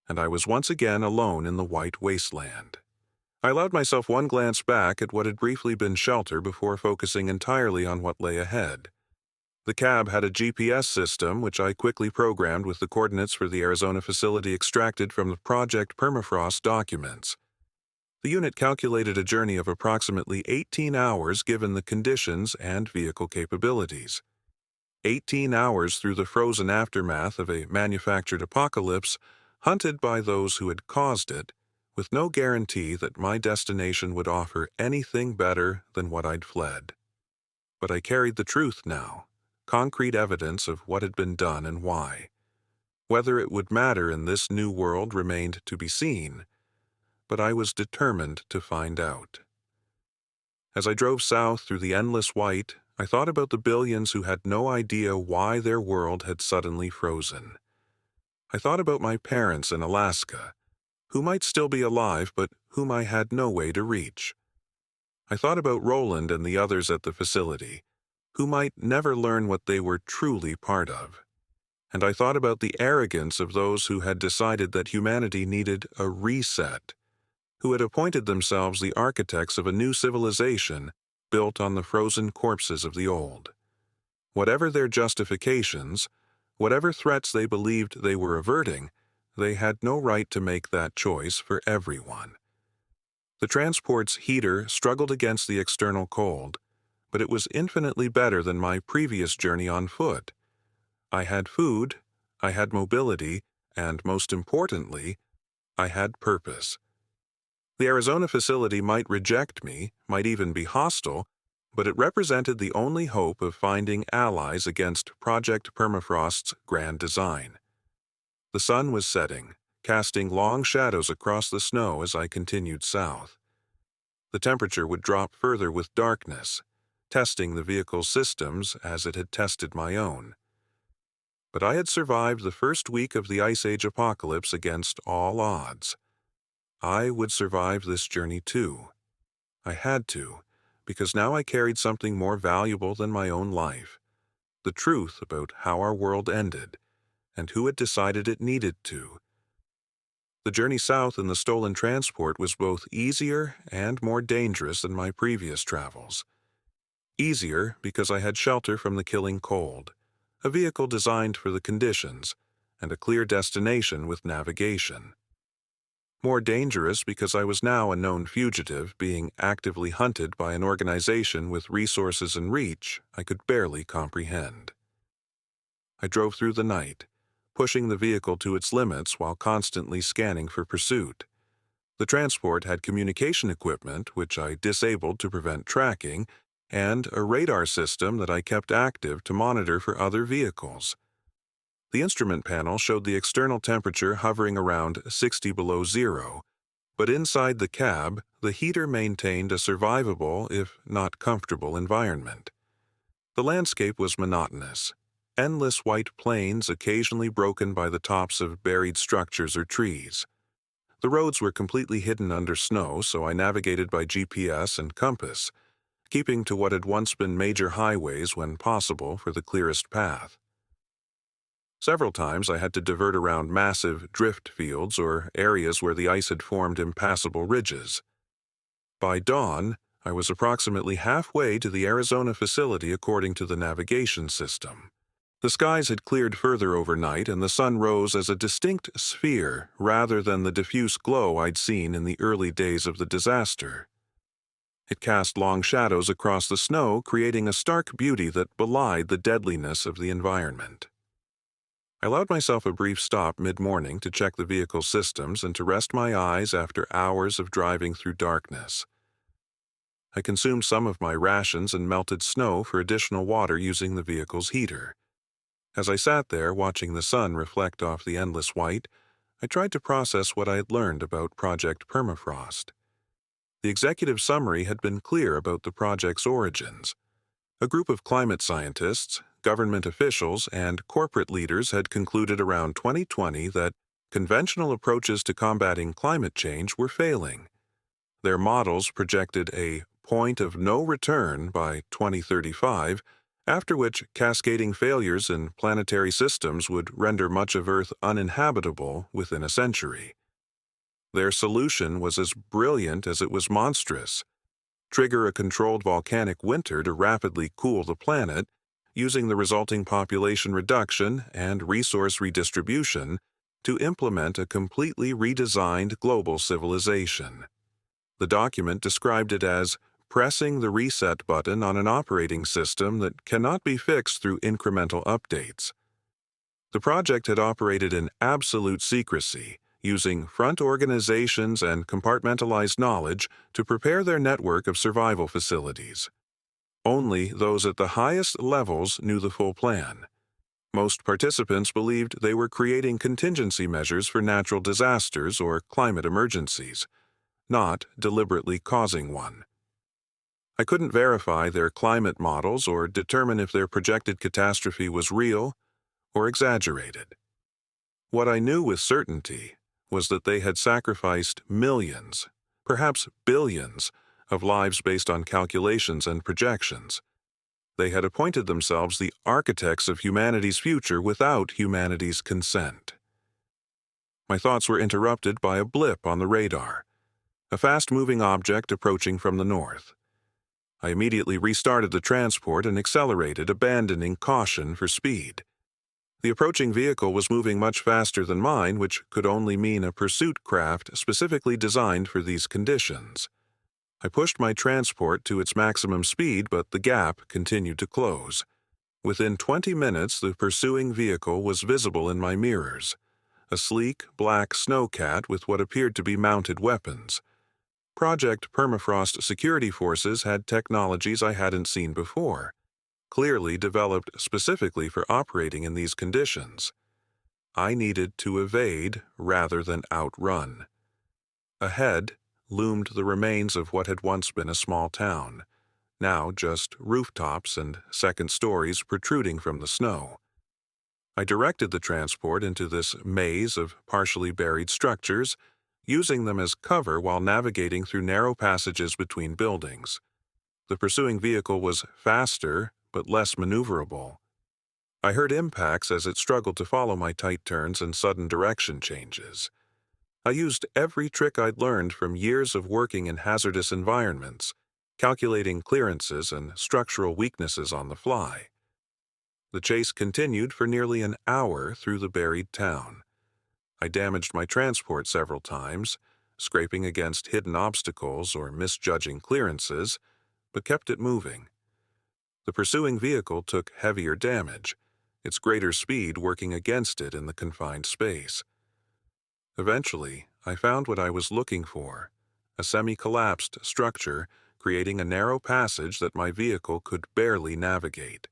and I was once again alone in the white wasteland. I allowed myself one glance back at what had briefly been shelter before focusing entirely on what lay ahead. The cab had a GPS system, which I quickly programmed with the coordinates for the Arizona facility extracted from the Project Permafrost documents. The unit calculated a journey of approximately 18 hours given the conditions and vehicle capabilities. 18 hours through the frozen aftermath of a manufactured apocalypse, hunted by those who had caused it, with no guarantee that my destination would offer anything better than what I'd fled. But I carried the truth now, concrete evidence of what had been done and why. Whether it would matter in this new world remained to be seen, but I was determined to find out. As I drove south through the endless white, I thought about the billions who had no idea why their world had suddenly frozen. I thought about my parents in Alaska, who might still be alive but whom I had no way to reach. I thought about Roland and the others at the facility, who might never learn what they were truly part of. And I thought about the arrogance of those who had decided that humanity needed a reset, who had appointed themselves the architects of a new civilization built on the frozen corpses of the old. Whatever their justifications, whatever threats they believed they were averting, they had no right to make that choice for everyone. The transport's heater struggled against the external cold, but it was infinitely better than my previous journey on foot. I had food, I had mobility, and most importantly, I had purpose. The Arizona facility might reject me, might even be hostile, but it represented the only hope of finding allies against Project Permafrost's grand design. The sun was setting, casting long shadows across the snow as I continued south. The temperature would drop further with darkness, testing the vehicle's systems as it had tested my own. But I had survived the first week of the Ice Age apocalypse against all odds. I would survive this journey too. I had to, because now I carried something more valuable than my own life, the truth about how our world ended, and who had decided it needed to. The journey south in the stolen transport was both easier and more dangerous than my previous travels. Easier because I had shelter from the killing cold, a vehicle designed for the conditions, and a clear destination with navigation. More dangerous because I was now a known fugitive being actively hunted by an organization with resources and reach I could barely comprehend. I drove through the night, pushing the vehicle to its limits while constantly scanning for pursuit. The transport had communication equipment, which I disabled to prevent tracking, and a radar system that I kept active to monitor for other vehicles. The instrument panel showed the external temperature hovering around 60 below zero, but inside the cab, the heater maintained a survivable, if not comfortable, environment. The landscape was monotonous, endless white plains occasionally broken by the tops of buried structures or trees. The roads were completely hidden under snow, so I navigated by GPS and compass, keeping to what had once been major highways when possible for the clearest path. Several times I had to divert around massive drift fields or areas where the ice had formed impassable ridges. By dawn, I was approximately halfway to the Arizona facility according to the navigation system. The skies had cleared further overnight and the sun rose as a distinct sphere rather than the diffuse glow I'd seen in the early days of the disaster. It cast long shadows across the snow, creating a stark beauty that belied the deadliness of the environment. I allowed myself a brief stop mid-morning to check the vehicle's systems and to rest my eyes after hours of driving through darkness. I consumed some of my rations and melted snow for additional water using the vehicle's heater. As I sat there watching the sun reflect off the endless white, I tried to process what I had learned about Project Permafrost. The executive summary had been clear about the project's origins. A group of climate scientists, government officials, and corporate leaders had concluded around 2020 that conventional approaches to combating climate change were failing. Their models projected a point of no return by 2035, after which cascading failures in planetary systems would render much of Earth uninhabitable within a century. Their solution was as brilliant as it was monstrous. Trigger a controlled volcanic winter to rapidly cool the planet, using the resulting population reduction and resource redistribution to implement a completely redesigned global civilization. The document described it as pressing the reset button on an operating system that cannot be fixed through incremental updates. The project had operated in absolute secrecy, using front organizations and compartmentalized knowledge to prepare their network of survival facilities. Only those at the highest levels knew the full plan. Most participants believed they were creating contingency measures for natural disasters or climate emergencies, not deliberately causing one. I couldn't verify their climate models or determine if their projected catastrophe was real or exaggerated. What I knew with certainty was that they had sacrificed millions, perhaps billions, of lives based on calculations and projections. They had appointed themselves the architects of humanity's future without humanity's consent. My thoughts were interrupted by a blip on the radar, a fast-moving object approaching from the north. I immediately restarted the transport and accelerated, abandoning caution for speed. The approaching vehicle was moving much faster than mine, which could only mean a pursuit craft specifically designed for these conditions. I pushed my transport to its maximum speed, but the gap continued to close. Within 20 minutes, the pursuing vehicle was visible in my mirrors, a sleek, black snowcat with what appeared to be mounted weapons. Project Permafrost security forces had technologies I hadn't seen before, clearly developed specifically for operating in these conditions. I needed to evade rather than outrun. Ahead loomed the remains of what had once been a small town, now just rooftops and second stories protruding from the snow. I directed the transport into this maze of partially buried structures, using them as cover while navigating through narrow passages between buildings. The pursuing vehicle was faster but less maneuverable. I heard impacts as it struggled to follow my tight turns and sudden direction changes. I used every trick I'd learned from years of working in hazardous environments, calculating clearances and structural weaknesses on the fly. The chase continued for nearly an hour through the buried town. I damaged my transport several times, scraping against hidden obstacles or misjudging clearances, but kept it moving. The pursuing vehicle took heavier damage, its greater speed working against it in the confined space. Eventually, I found what I was looking for, a semi-collapsed structure creating a narrow passage that my vehicle could barely navigate.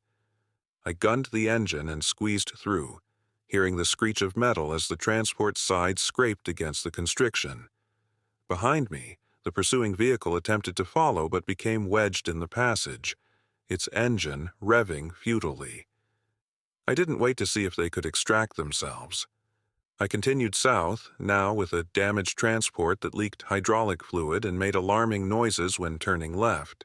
I gunned the engine and squeezed through, hearing the screech of metal as the transport's sides scraped against the constriction. Behind me, the pursuing vehicle attempted to follow but became wedged in the passage, its engine revving futilely. I didn't wait to see if they could extract themselves. I continued south, now with a damaged transport that leaked hydraulic fluid and made alarming noises when turning left.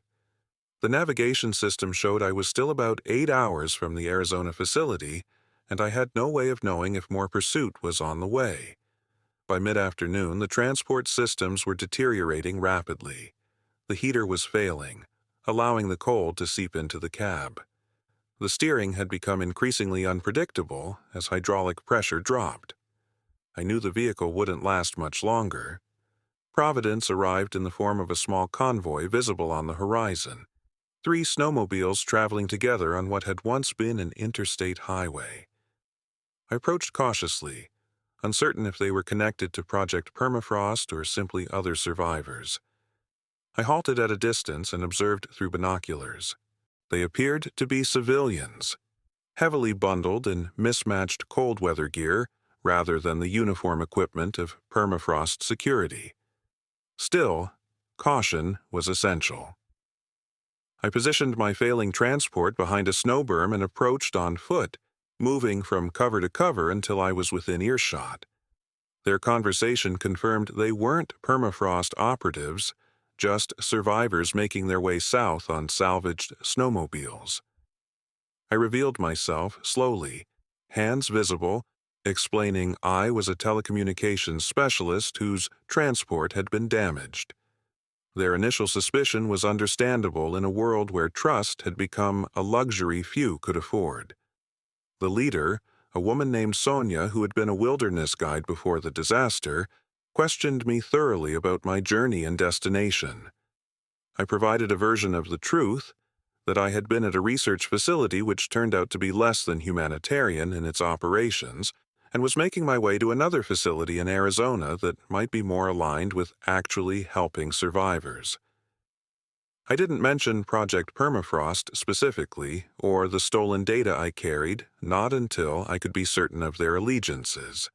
The navigation system showed I was still about 8 hours from the Arizona facility, and I had no way of knowing if more pursuit was on the way. By mid-afternoon, the transport systems were deteriorating rapidly. The heater was failing, allowing the cold to seep into the cab. The steering had become increasingly unpredictable as hydraulic pressure dropped. I knew the vehicle wouldn't last much longer. Providence arrived in the form of a small convoy visible on the horizon, 3 snowmobiles traveling together on what had once been an interstate highway. I approached cautiously, uncertain if they were connected to Project Permafrost or simply other survivors. I halted at a distance and observed through binoculars. They appeared to be civilians, heavily bundled in mismatched cold weather gear rather than the uniform equipment of permafrost security. Still, caution was essential. I positioned my failing transport behind a snow berm and approached on foot, moving from cover to cover until I was within earshot. Their conversation confirmed they weren't permafrost operatives, just survivors making their way south on salvaged snowmobiles. I revealed myself slowly, hands visible, explaining I was a telecommunications specialist whose transport had been damaged. Their initial suspicion was understandable in a world where trust had become a luxury few could afford. The leader, a woman named Sonia who had been a wilderness guide before the disaster, questioned me thoroughly about my journey and destination. I provided a version of the truth, that I had been at a research facility which turned out to be less than humanitarian in its operations, and was making my way to another facility in Arizona that might be more aligned with actually helping survivors. I didn't mention Project Permafrost specifically, or the stolen data I carried, not until I could be certain of their allegiances.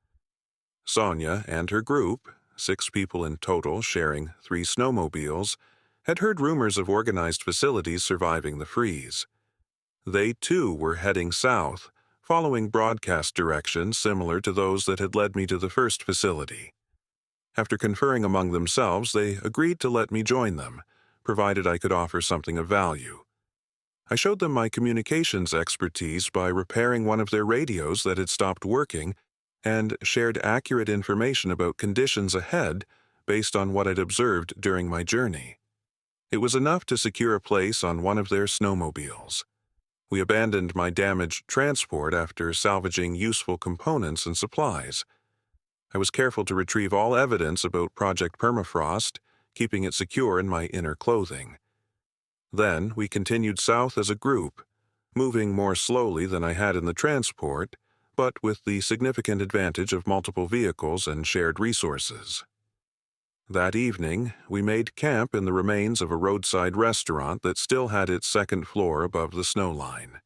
Sonia and her group, 6 people in total sharing 3 snowmobiles, had heard rumors of organized facilities surviving the freeze. They, too, were heading south, following broadcast directions similar to those that had led me to the first facility. After conferring among themselves, they agreed to let me join them, provided I could offer something of value. I showed them my communications expertise by repairing one of their radios that had stopped working and shared accurate information about conditions ahead based on what I'd observed during my journey. It was enough to secure a place on one of their snowmobiles. We abandoned my damaged transport after salvaging useful components and supplies. I was careful to retrieve all evidence about Project Permafrost, keeping it secure in my inner clothing. Then we continued south as a group, moving more slowly than I had in the transport, but with the significant advantage of multiple vehicles and shared resources. That evening, we made camp in the remains of a roadside restaurant that still had its second floor above the snow line.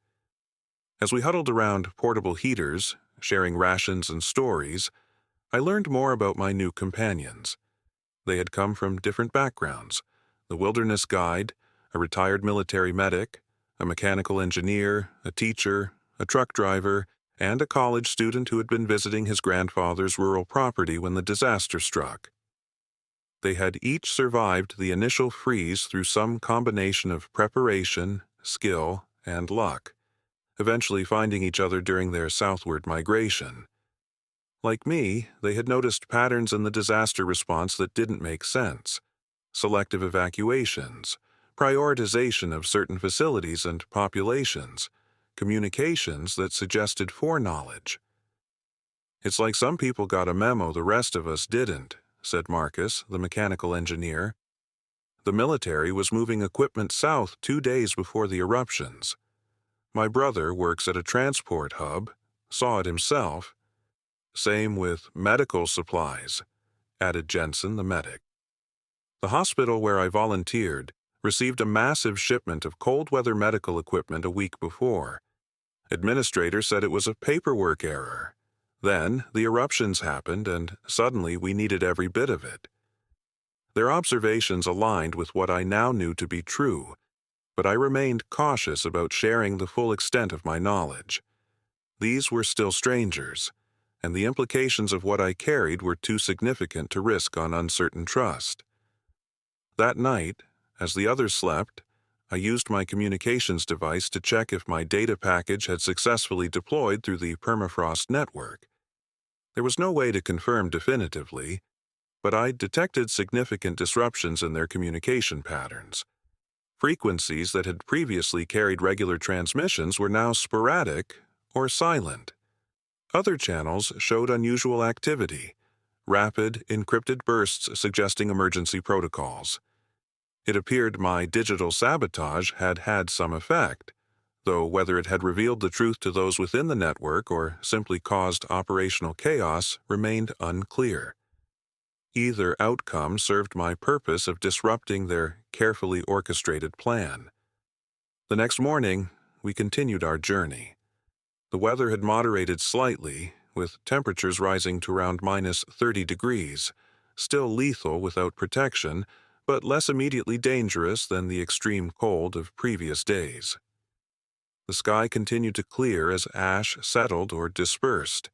As we huddled around portable heaters, sharing rations and stories, I learned more about my new companions. They had come from different backgrounds: the wilderness guide, a retired military medic, a mechanical engineer, a teacher, a truck driver, and a college student who had been visiting his grandfather's rural property when the disaster struck. They had each survived the initial freeze through some combination of preparation, skill, and luck, eventually finding each other during their southward migration. Like me, they had noticed patterns in the disaster response that didn't make sense: selective evacuations, prioritization of certain facilities and populations, communications that suggested foreknowledge. "It's like some people got a memo the rest of us didn't," said Marcus, the mechanical engineer. "The military was moving equipment south 2 days before the eruptions. My brother works at a transport hub, saw it himself. Same with medical supplies," added Jensen, the medic. "The hospital where I volunteered received a massive shipment of cold weather medical equipment a week before. Administrator said it was a paperwork error. Then the eruptions happened, and suddenly we needed every bit of it." Their observations aligned with what I now knew to be true, but I remained cautious about sharing the full extent of my knowledge. These were still strangers, and the implications of what I carried were too significant to risk on uncertain trust. That night, as the others slept, I used my communications device to check if my data package had successfully deployed through the permafrost network. There was no way to confirm definitively, but I detected significant disruptions in their communication patterns. Frequencies that had previously carried regular transmissions were now sporadic or silent. Other channels showed unusual activity, rapid, encrypted bursts suggesting emergency protocols. It appeared my digital sabotage had had some effect, though whether it had revealed the truth to those within the network or simply caused operational chaos remained unclear. Either outcome served my purpose of disrupting their carefully orchestrated plan. The next morning, we continued our journey. The weather had moderated slightly, with temperatures rising to around -30 degrees, still lethal without protection, but less immediately dangerous than the extreme cold of previous days. The sky continued to clear as ash settled or dispersed,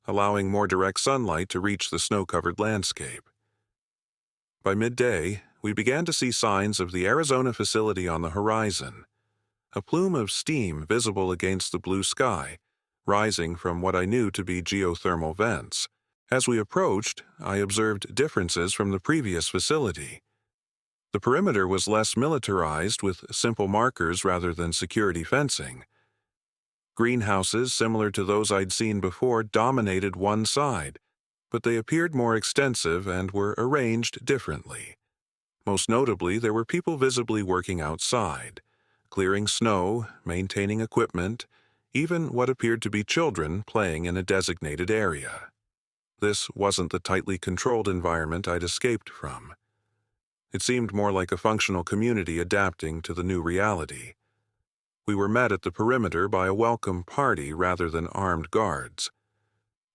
allowing more direct sunlight to reach the snow-covered landscape. By midday, we began to see signs of the Arizona facility on the horizon, a plume of steam visible against the blue sky, rising from what I knew to be geothermal vents. As we approached, I observed differences from the previous facility. The perimeter was less militarized with simple markers rather than security fencing. Greenhouses similar to those I'd seen before dominated one side, but they appeared more extensive and were arranged differently. Most notably, there were people visibly working outside, clearing snow, maintaining equipment, even what appeared to be children playing in a designated area. This wasn't the tightly controlled environment I'd escaped from. It seemed more like a functional community adapting to the new reality. We were met at the perimeter by a welcome party rather than armed guards.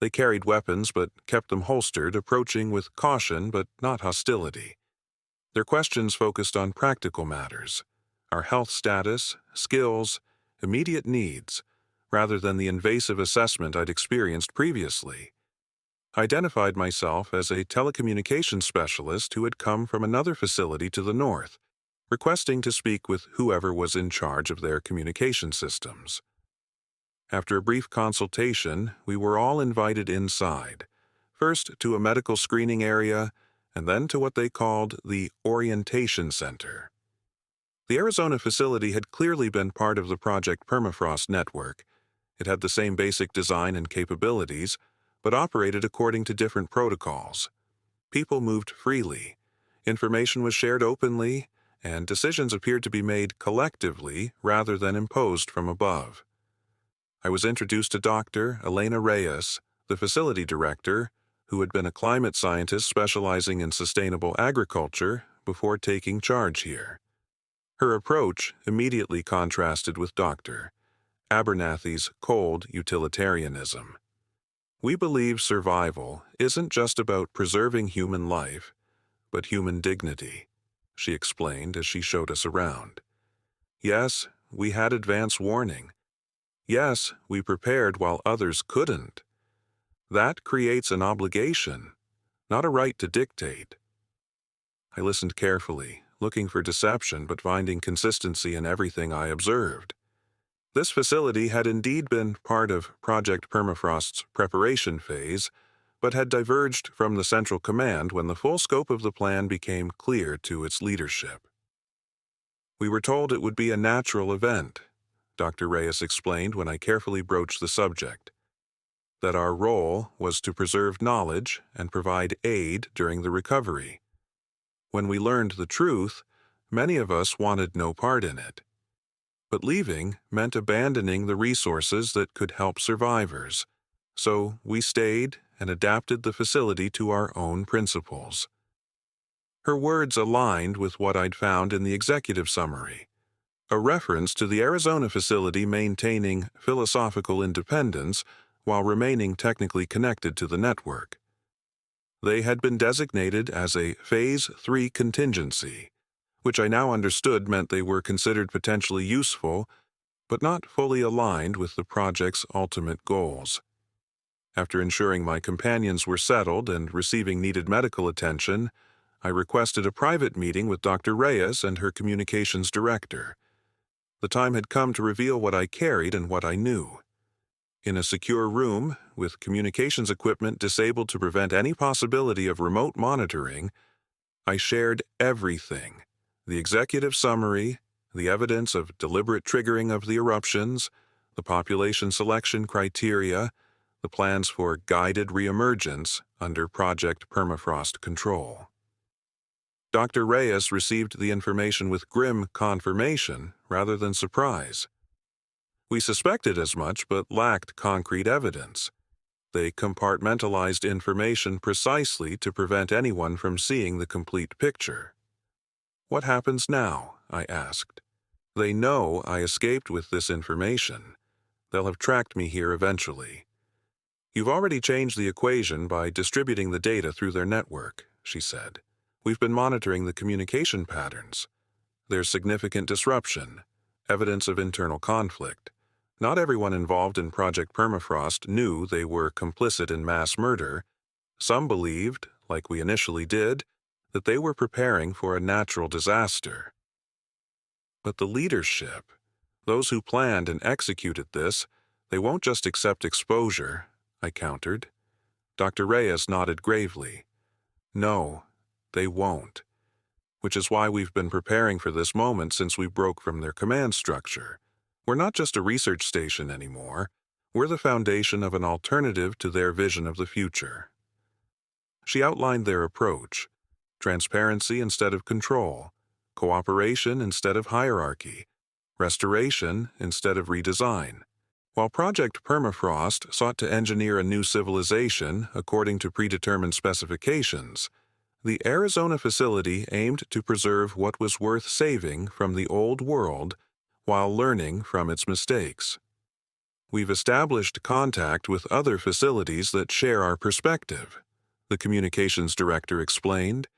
They carried weapons but kept them holstered, approaching with caution but not hostility. Their questions focused on practical matters, our health status, skills, immediate needs, rather than the invasive assessment I'd experienced previously. I identified myself as a telecommunications specialist who had come from another facility to the north, requesting to speak with whoever was in charge of their communication systems. After a brief consultation, we were all invited inside, first to a medical screening area, and then to what they called the Orientation Center. The Arizona facility had clearly been part of the Project Permafrost network. It had the same basic design and capabilities, but operated according to different protocols. People moved freely, information was shared openly, and decisions appeared to be made collectively rather than imposed from above. I was introduced to Dr. Elena Reyes, the facility director, who had been a climate scientist specializing in sustainable agriculture before taking charge here. Her approach immediately contrasted with Dr. Abernathy's cold utilitarianism. We believe survival isn't just about preserving human life, but human dignity, she explained as she showed us around. Yes, we had advance warning. Yes, we prepared while others couldn't. That creates an obligation, not a right to dictate. I listened carefully, looking for deception but finding consistency in everything I observed. This facility had indeed been part of Project Permafrost's preparation phase, but had diverged from the central command when the full scope of the plan became clear to its leadership. We were told it would be a natural event, Dr. Reyes explained when I carefully broached the subject, that our role was to preserve knowledge and provide aid during the recovery. When we learned the truth, many of us wanted no part in it. But leaving meant abandoning the resources that could help survivors, so we stayed and adapted the facility to our own principles. Her words aligned with what I'd found in the executive summary, a reference to the Arizona facility maintaining philosophical independence while remaining technically connected to the network. They had been designated as a Phase 3 contingency, which I now understood meant they were considered potentially useful, but not fully aligned with the project's ultimate goals. After ensuring my companions were settled and receiving needed medical attention, I requested a private meeting with Dr. Reyes and her communications director, The time had come to reveal what I carried and what I knew. In a secure room, with communications equipment disabled to prevent any possibility of remote monitoring, I shared everything: the executive summary, the evidence of deliberate triggering of the eruptions, the population selection criteria, the plans for guided reemergence under Project Permafrost control. Dr. Reyes received the information with grim confirmation rather than surprise. We suspected as much but lacked concrete evidence. They compartmentalized information precisely to prevent anyone from seeing the complete picture. "What happens now?" I asked. "They know I escaped with this information. They'll have tracked me here eventually." "You've already changed the equation by distributing the data through their network," she said. "We've been monitoring the communication patterns. There's significant disruption, evidence of internal conflict. Not everyone involved in Project Permafrost knew they were complicit in mass murder. Some believed, like we initially did, that they were preparing for a natural disaster. But the leadership, those who planned and executed this, they won't just accept exposure," I countered. Dr. Reyes nodded gravely. "No, they won't. Which is why we've been preparing for this moment since we broke from their command structure. We're not just a research station anymore. We're the foundation of an alternative to their vision of the future." She outlined their approach: transparency instead of control, cooperation instead of hierarchy, restoration instead of redesign. While Project Permafrost sought to engineer a new civilization according to predetermined specifications, the Arizona facility aimed to preserve what was worth saving from the old world while learning from its mistakes. "We've established contact with other facilities that share our perspective," the communications director explained.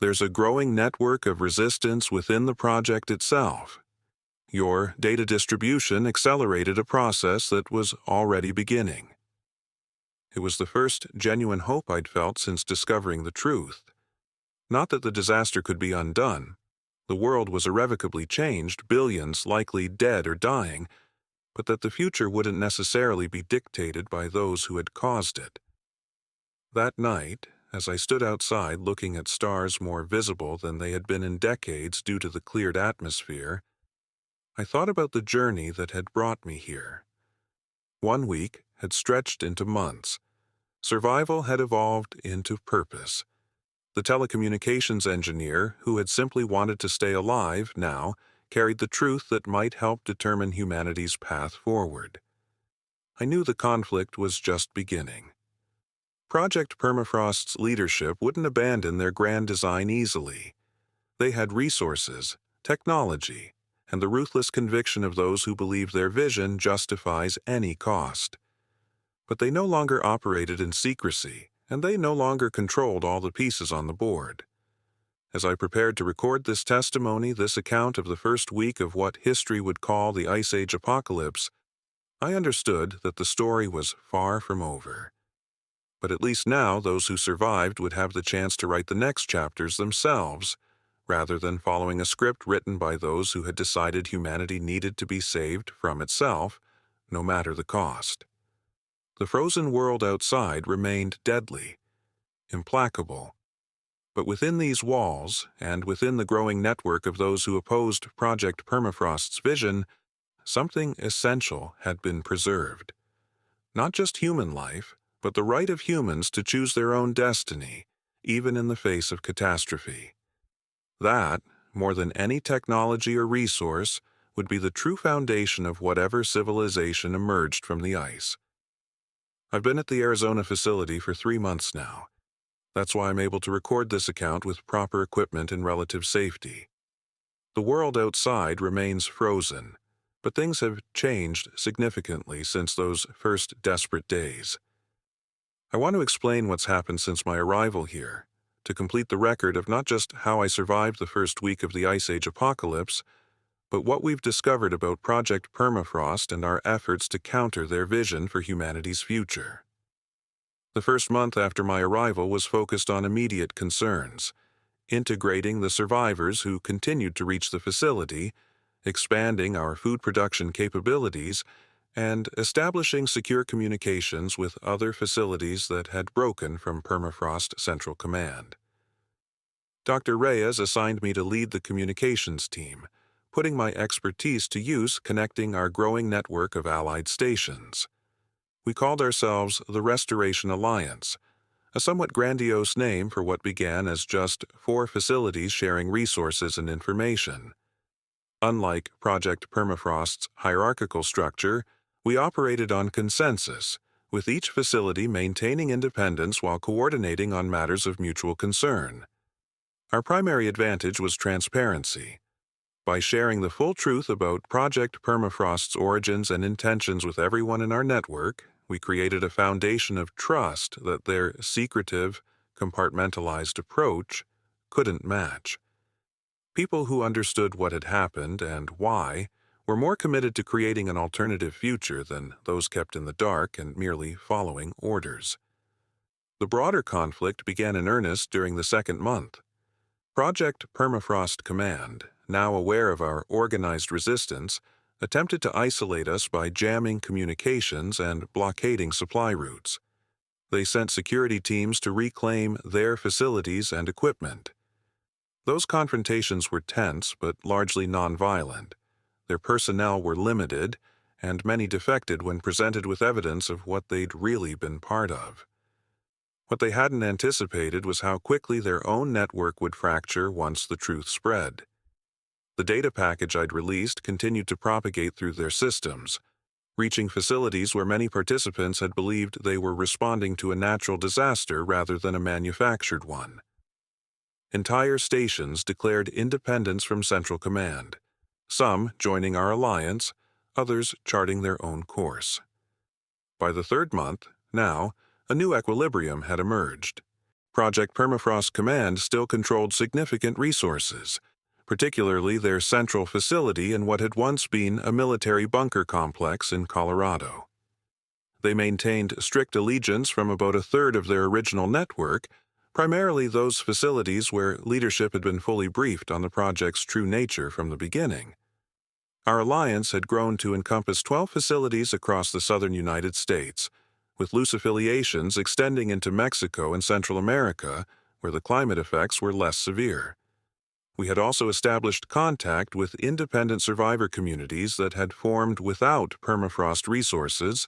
"There's a growing network of resistance within the project itself. Your data distribution accelerated a process that was already beginning." It was the first genuine hope I'd felt since discovering the truth. Not that the disaster could be undone. The world was irrevocably changed, billions likely dead or dying, but that the future wouldn't necessarily be dictated by those who had caused it. That night, as I stood outside looking at stars more visible than they had been in decades due to the cleared atmosphere, I thought about the journey that had brought me here. 1 week had stretched into months. Survival had evolved into purpose. The telecommunications engineer, who had simply wanted to stay alive, now carried the truth that might help determine humanity's path forward. I knew the conflict was just beginning. Project Permafrost's leadership wouldn't abandon their grand design easily. They had resources, technology, and the ruthless conviction of those who believe their vision justifies any cost. But they no longer operated in secrecy, and they no longer controlled all the pieces on the board. As I prepared to record this testimony, this account of the first week of what history would call the Ice Age apocalypse, I understood that the story was far from over. But at least now those who survived would have the chance to write the next chapters themselves, rather than following a script written by those who had decided humanity needed to be saved from itself, no matter the cost. The frozen world outside remained deadly, implacable. But within these walls, and within the growing network of those who opposed Project Permafrost's vision, something essential had been preserved. Not just human life, but the right of humans to choose their own destiny, even in the face of catastrophe. That, more than any technology or resource, would be the true foundation of whatever civilization emerged from the ice. I've been at the Arizona facility for 3 months now. That's why I'm able to record this account with proper equipment and relative safety. The world outside remains frozen, but things have changed significantly since those first desperate days. I want to explain what's happened since my arrival here, to complete the record of not just how I survived the first week of the Ice Age apocalypse, but what we've discovered about Project Permafrost and our efforts to counter their vision for humanity's future. The first month after my arrival was focused on immediate concerns: integrating the survivors who continued to reach the facility expanding our food production capabilities, and establishing secure communications with other facilities that had broken from Permafrost Central Command. Dr. Reyes assigned me to lead the communications team, putting my expertise to use connecting our growing network of allied stations. We called ourselves the Restoration Alliance, a somewhat grandiose name for what began as just 4 facilities sharing resources and information. Unlike Project Permafrost's hierarchical structure, we operated on consensus, with each facility maintaining independence while coordinating on matters of mutual concern. Our primary advantage was transparency. By sharing the full truth about Project Permafrost's origins and intentions with everyone in our network, we created a foundation of trust that their secretive, compartmentalized approach couldn't match. People who understood what had happened and why were more committed to creating an alternative future than those kept in the dark and merely following orders. The broader conflict began in earnest during the second month. Project Permafrost Command, now aware of our organized resistance, attempted to isolate us by jamming communications and blockading supply routes. They sent security teams to reclaim their facilities and equipment. Those confrontations were tense but largely nonviolent. Their personnel were limited, and many defected when presented with evidence of what they'd really been part of. What they hadn't anticipated was how quickly their own network would fracture once the truth spread. The data package I'd released continued to propagate through their systems, reaching facilities where many participants had believed they were responding to a natural disaster rather than a manufactured one. Entire stations declared independence from Central Command, some joining our alliance, others charting their own course. By the third month, now, a new equilibrium had emerged. Project Permafrost Command still controlled significant resources, particularly their central facility in what had once been a military bunker complex in Colorado. They maintained strict allegiance from about a third of their original network, primarily those facilities where leadership had been fully briefed on the project's true nature from the beginning. Our alliance had grown to encompass 12 facilities across the southern United States, with loose affiliations extending into Mexico and Central America, where the climate effects were less severe. We had also established contact with independent survivor communities that had formed without permafrost resources,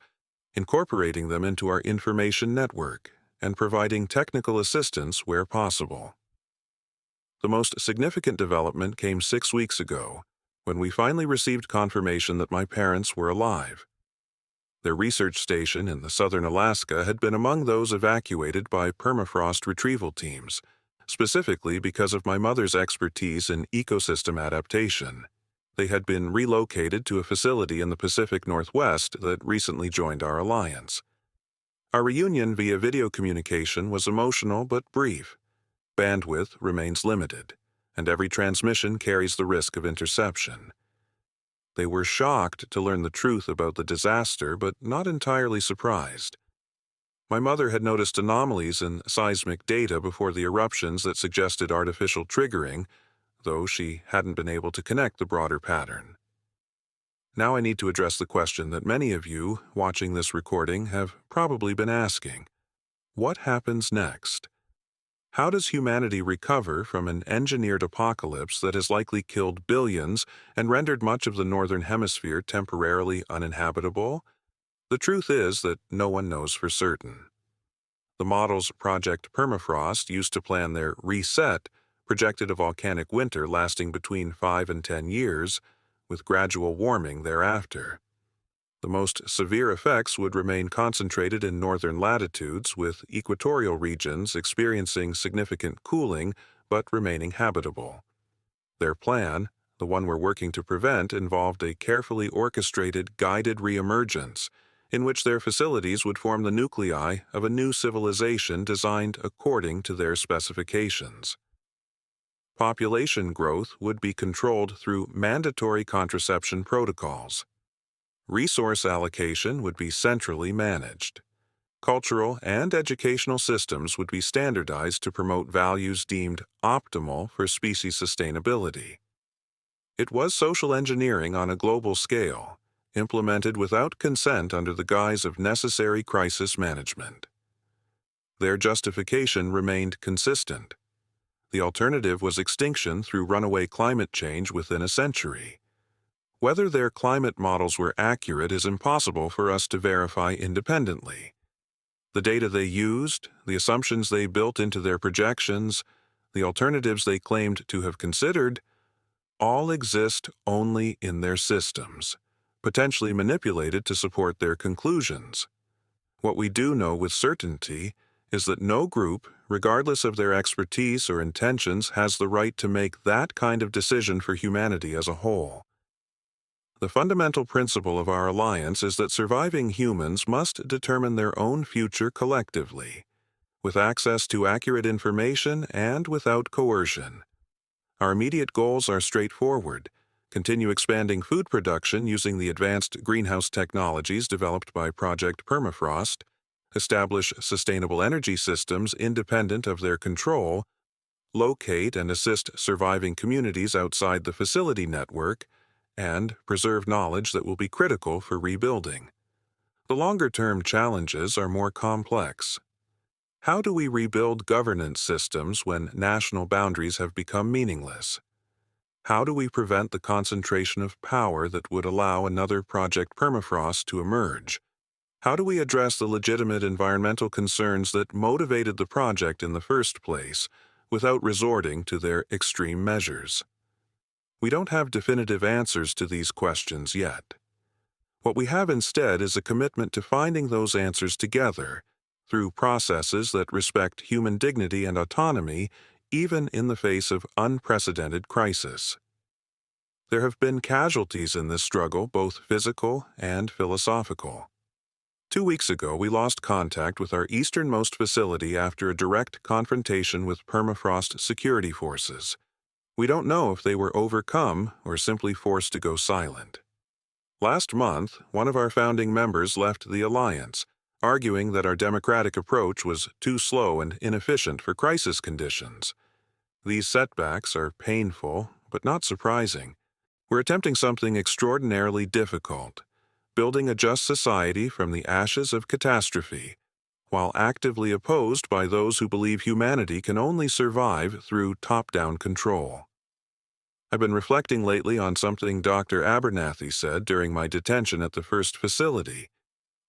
incorporating them into our information network and providing technical assistance where possible. The most significant development came 6 weeks ago, when we finally received confirmation that my parents were alive. Their research station in the southern Alaska had been among those evacuated by permafrost retrieval teams, specifically because of my mother's expertise in ecosystem adaptation. They had been relocated to a facility in the Pacific Northwest that recently joined our alliance. Our reunion via video communication was emotional but brief. Bandwidth remains limited, and every transmission carries the risk of interception. They were shocked to learn the truth about the disaster, but not entirely surprised. My mother had noticed anomalies in seismic data before the eruptions that suggested artificial triggering, though she hadn't been able to connect the broader pattern. Now I need to address the question that many of you watching this recording have probably been asking. What happens next? How does humanity recover from an engineered apocalypse that has likely killed billions and rendered much of the northern hemisphere temporarily uninhabitable? The truth is that no one knows for certain. The models Project Permafrost used to plan their reset projected a volcanic winter lasting between 5 and 10 years, with gradual warming thereafter. The most severe effects would remain concentrated in northern latitudes, with equatorial regions experiencing significant cooling but remaining habitable. Their plan, the one we're working to prevent, involved a carefully orchestrated guided reemergence, in which their facilities would form the nuclei of a new civilization designed according to their specifications. Population growth would be controlled through mandatory contraception protocols. Resource allocation would be centrally managed. Cultural and educational systems would be standardized to promote values deemed optimal for species sustainability. It was social engineering on a global scale, implemented without consent under the guise of necessary crisis management. Their justification remained consistent. The alternative was extinction through runaway climate change within a century. Whether their climate models were accurate is impossible for us to verify independently. The data they used, the assumptions they built into their projections, the alternatives they claimed to have considered, all exist only in their systems, potentially manipulated to support their conclusions. What we do know with certainty is that no group, regardless of their expertise or intentions, has the right to make that kind of decision for humanity as a whole. The fundamental principle of our alliance is that surviving humans must determine their own future collectively, with access to accurate information and without coercion. Our immediate goals are straightforward: continue expanding food production using the advanced greenhouse technologies developed by Project Permafrost, establish sustainable energy systems independent of their control, locate and assist surviving communities outside the facility network, and preserve knowledge that will be critical for rebuilding. The longer-term challenges are more complex. How do we rebuild governance systems when national boundaries have become meaningless? How do we prevent the concentration of power that would allow another Project Permafrost to emerge? How do we address the legitimate environmental concerns that motivated the project in the first place without resorting to their extreme measures? We don't have definitive answers to these questions yet. What we have instead is a commitment to finding those answers together through processes that respect human dignity and autonomy, even in the face of unprecedented crisis. There have been casualties in this struggle, both physical and philosophical. 2 weeks ago, we lost contact with our easternmost facility after a direct confrontation with permafrost security forces. We don't know if they were overcome or simply forced to go silent. Last month, one of our founding members left the Alliance, arguing that our democratic approach was too slow and inefficient for crisis conditions. These setbacks are painful, but not surprising. We're attempting something extraordinarily difficult: building a just society from the ashes of catastrophe, while actively opposed by those who believe humanity can only survive through top-down control. I've been reflecting lately on something Dr. Abernathy said during my detention at the first facility.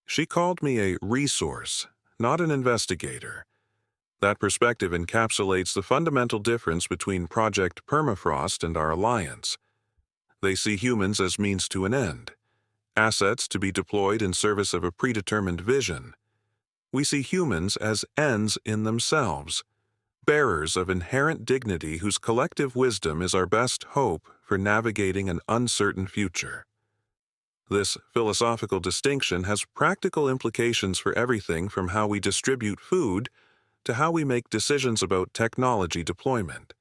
She called me a resource, not an investigator. That perspective encapsulates the fundamental difference between Project Permafrost and our alliance. They see humans as means to an end, assets to be deployed in service of a predetermined vision. We see humans as ends in themselves, bearers of inherent dignity whose collective wisdom is our best hope for navigating an uncertain future. This philosophical distinction has practical implications for everything from how we distribute food to how we make decisions about technology deployment.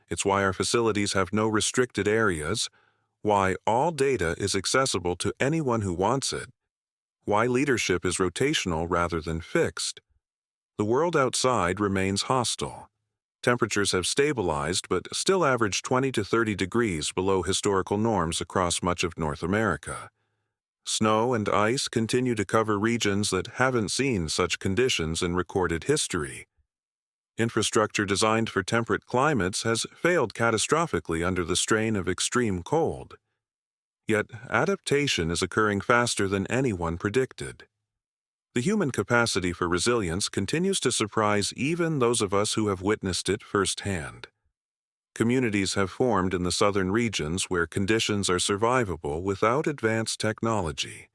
It's why our facilities have no restricted areas, why all data is accessible to anyone who wants it, why leadership is rotational rather than fixed. The world outside remains hostile. Temperatures have stabilized but still average 20 to 30 degrees below historical norms across much of North America. Snow and ice continue to cover regions that haven't seen such conditions in recorded history. Infrastructure designed for temperate climates has failed catastrophically under the strain of extreme cold. Yet adaptation is occurring faster than anyone predicted. The human capacity for resilience continues to surprise even those of us who have witnessed it firsthand. Communities have formed in the southern regions where conditions are survivable without advanced technology.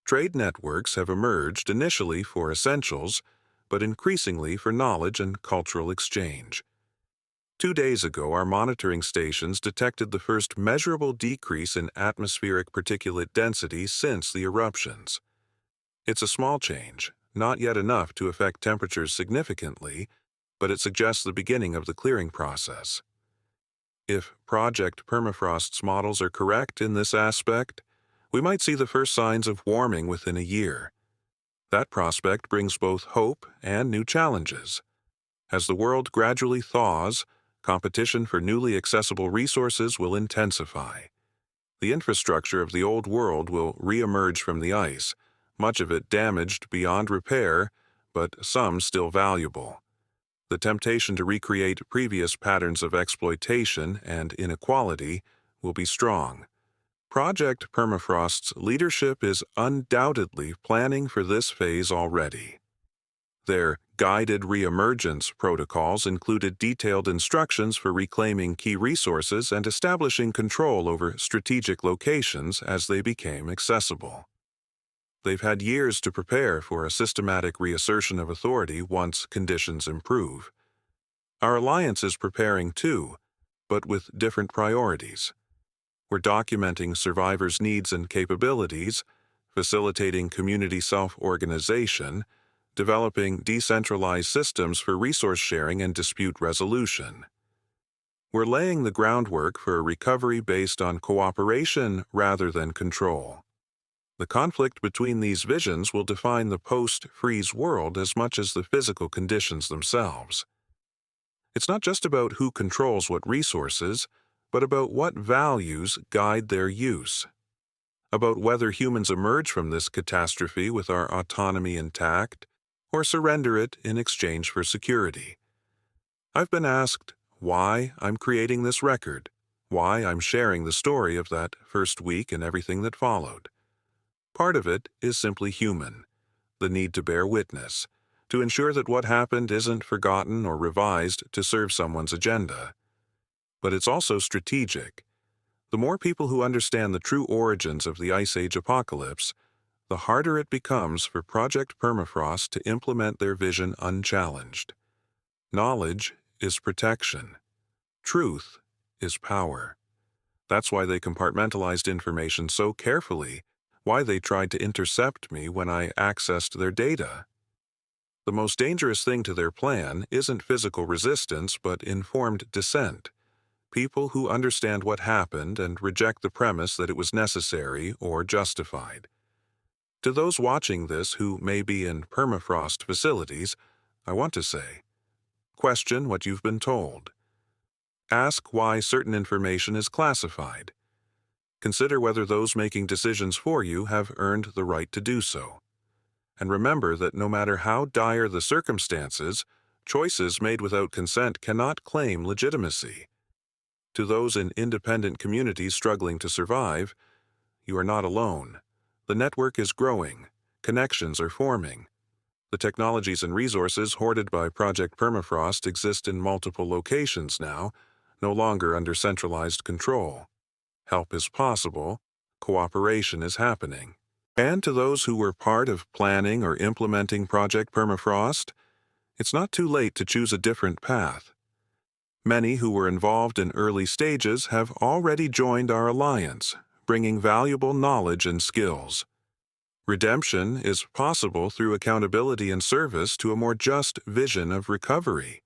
Trade networks have emerged initially for essentials, but increasingly for knowledge and cultural exchange. 2 days ago, our monitoring stations detected the first measurable decrease in atmospheric particulate density since the eruptions. It's a small change, not yet enough to affect temperatures significantly, but it suggests the beginning of the clearing process. If Project Permafrost's models are correct in this aspect, we might see the first signs of warming within a year. That prospect brings both hope and new challenges. As the world gradually thaws, Competition for newly accessible resources will intensify. The infrastructure of the old world will re-emerge from the ice, much of it damaged beyond repair, but some still valuable. The temptation to recreate previous patterns of exploitation and inequality will be strong. Project Permafrost's leadership is undoubtedly planning for this phase already. Their guided reemergence protocols included detailed instructions for reclaiming key resources and establishing control over strategic locations as they became accessible. They've had years to prepare for a systematic reassertion of authority once conditions improve. Our alliance is preparing too, but with different priorities. We're documenting survivors' needs and capabilities, facilitating community self-organization, developing decentralized systems for resource sharing and dispute resolution. We're laying the groundwork for a recovery based on cooperation rather than control. The conflict between these visions will define the post-freeze world as much as the physical conditions themselves. It's not just about who controls what resources, but about what values guide their use. About whether humans emerge from this catastrophe with our autonomy intact, or surrender it in exchange for security. I've been asked why I'm creating this record, why I'm sharing the story of that first week and everything that followed. Part of it is simply human, the need to bear witness, to ensure that what happened isn't forgotten or revised to serve someone's agenda. But it's also strategic. The more people who understand the true origins of the Ice Age apocalypse, the harder it becomes for Project Permafrost to implement their vision unchallenged. Knowledge is protection. Truth is power. That's why they compartmentalized information so carefully, why they tried to intercept me when I accessed their data. The most dangerous thing to their plan isn't physical resistance but informed dissent. People who understand what happened and reject the premise that it was necessary or justified. To those watching this who may be in permafrost facilities, I want to say, question what you've been told. Ask why certain information is classified. Consider whether those making decisions for you have earned the right to do so. And remember that no matter how dire the circumstances, choices made without consent cannot claim legitimacy. To those in independent communities struggling to survive, you are not alone. The network is growing. Connections are forming. The technologies and resources hoarded by Project Permafrost exist in multiple locations now, no longer under centralized control. Help is possible. Cooperation is happening. And to those who were part of planning or implementing Project Permafrost, it's not too late to choose a different path. Many who were involved in early stages have already joined our alliance, bringing valuable knowledge and skills. Redemption is possible through accountability and service to a more just vision of recovery.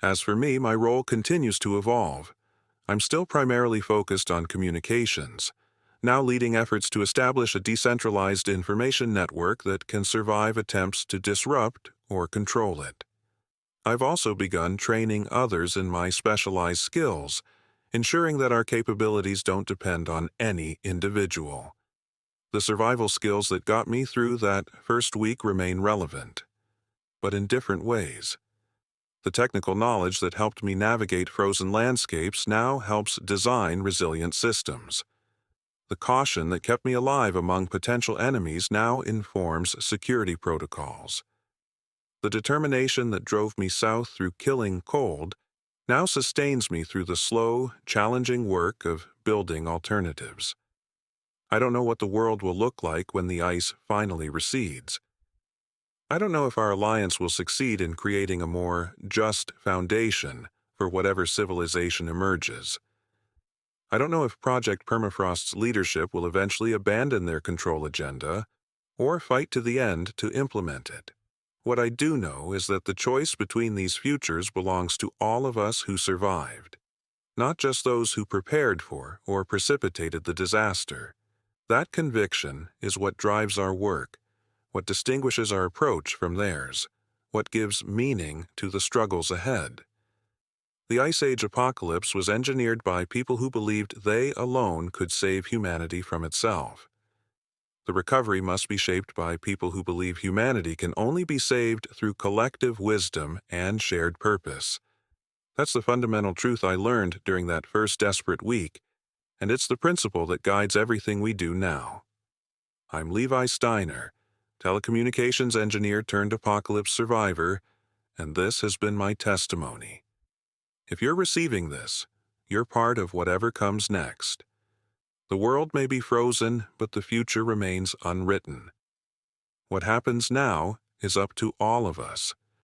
As for me, my role continues to evolve. I'm still primarily focused on communications, now leading efforts to establish a decentralized information network that can survive attempts to disrupt or control it. I've also begun training others in my specialized skills, ensuring that our capabilities don't depend on any individual. The survival skills that got me through that first week remain relevant, but in different ways. The technical knowledge that helped me navigate frozen landscapes now helps design resilient systems. The caution that kept me alive among potential enemies now informs security protocols. The determination that drove me south through killing cold now sustains me through the slow, challenging work of building alternatives. I don't know what the world will look like when the ice finally recedes. I don't know if our alliance will succeed in creating a more just foundation for whatever civilization emerges. I don't know if Project Permafrost's leadership will eventually abandon their control agenda or fight to the end to implement it. What I do know is that the choice between these futures belongs to all of us who survived, not just those who prepared for or precipitated the disaster. That conviction is what drives our work, what distinguishes our approach from theirs, what gives meaning to the struggles ahead. The Ice Age apocalypse was engineered by people who believed they alone could save humanity from itself. The recovery must be shaped by people who believe humanity can only be saved through collective wisdom and shared purpose. That's the fundamental truth I learned during that first desperate week, and it's the principle that guides everything we do now. I'm Levi Steiner, telecommunications engineer turned apocalypse survivor, and this has been my testimony. If you're receiving this, you're part of whatever comes next. The world may be frozen, but the future remains unwritten. What happens now is up to all of us.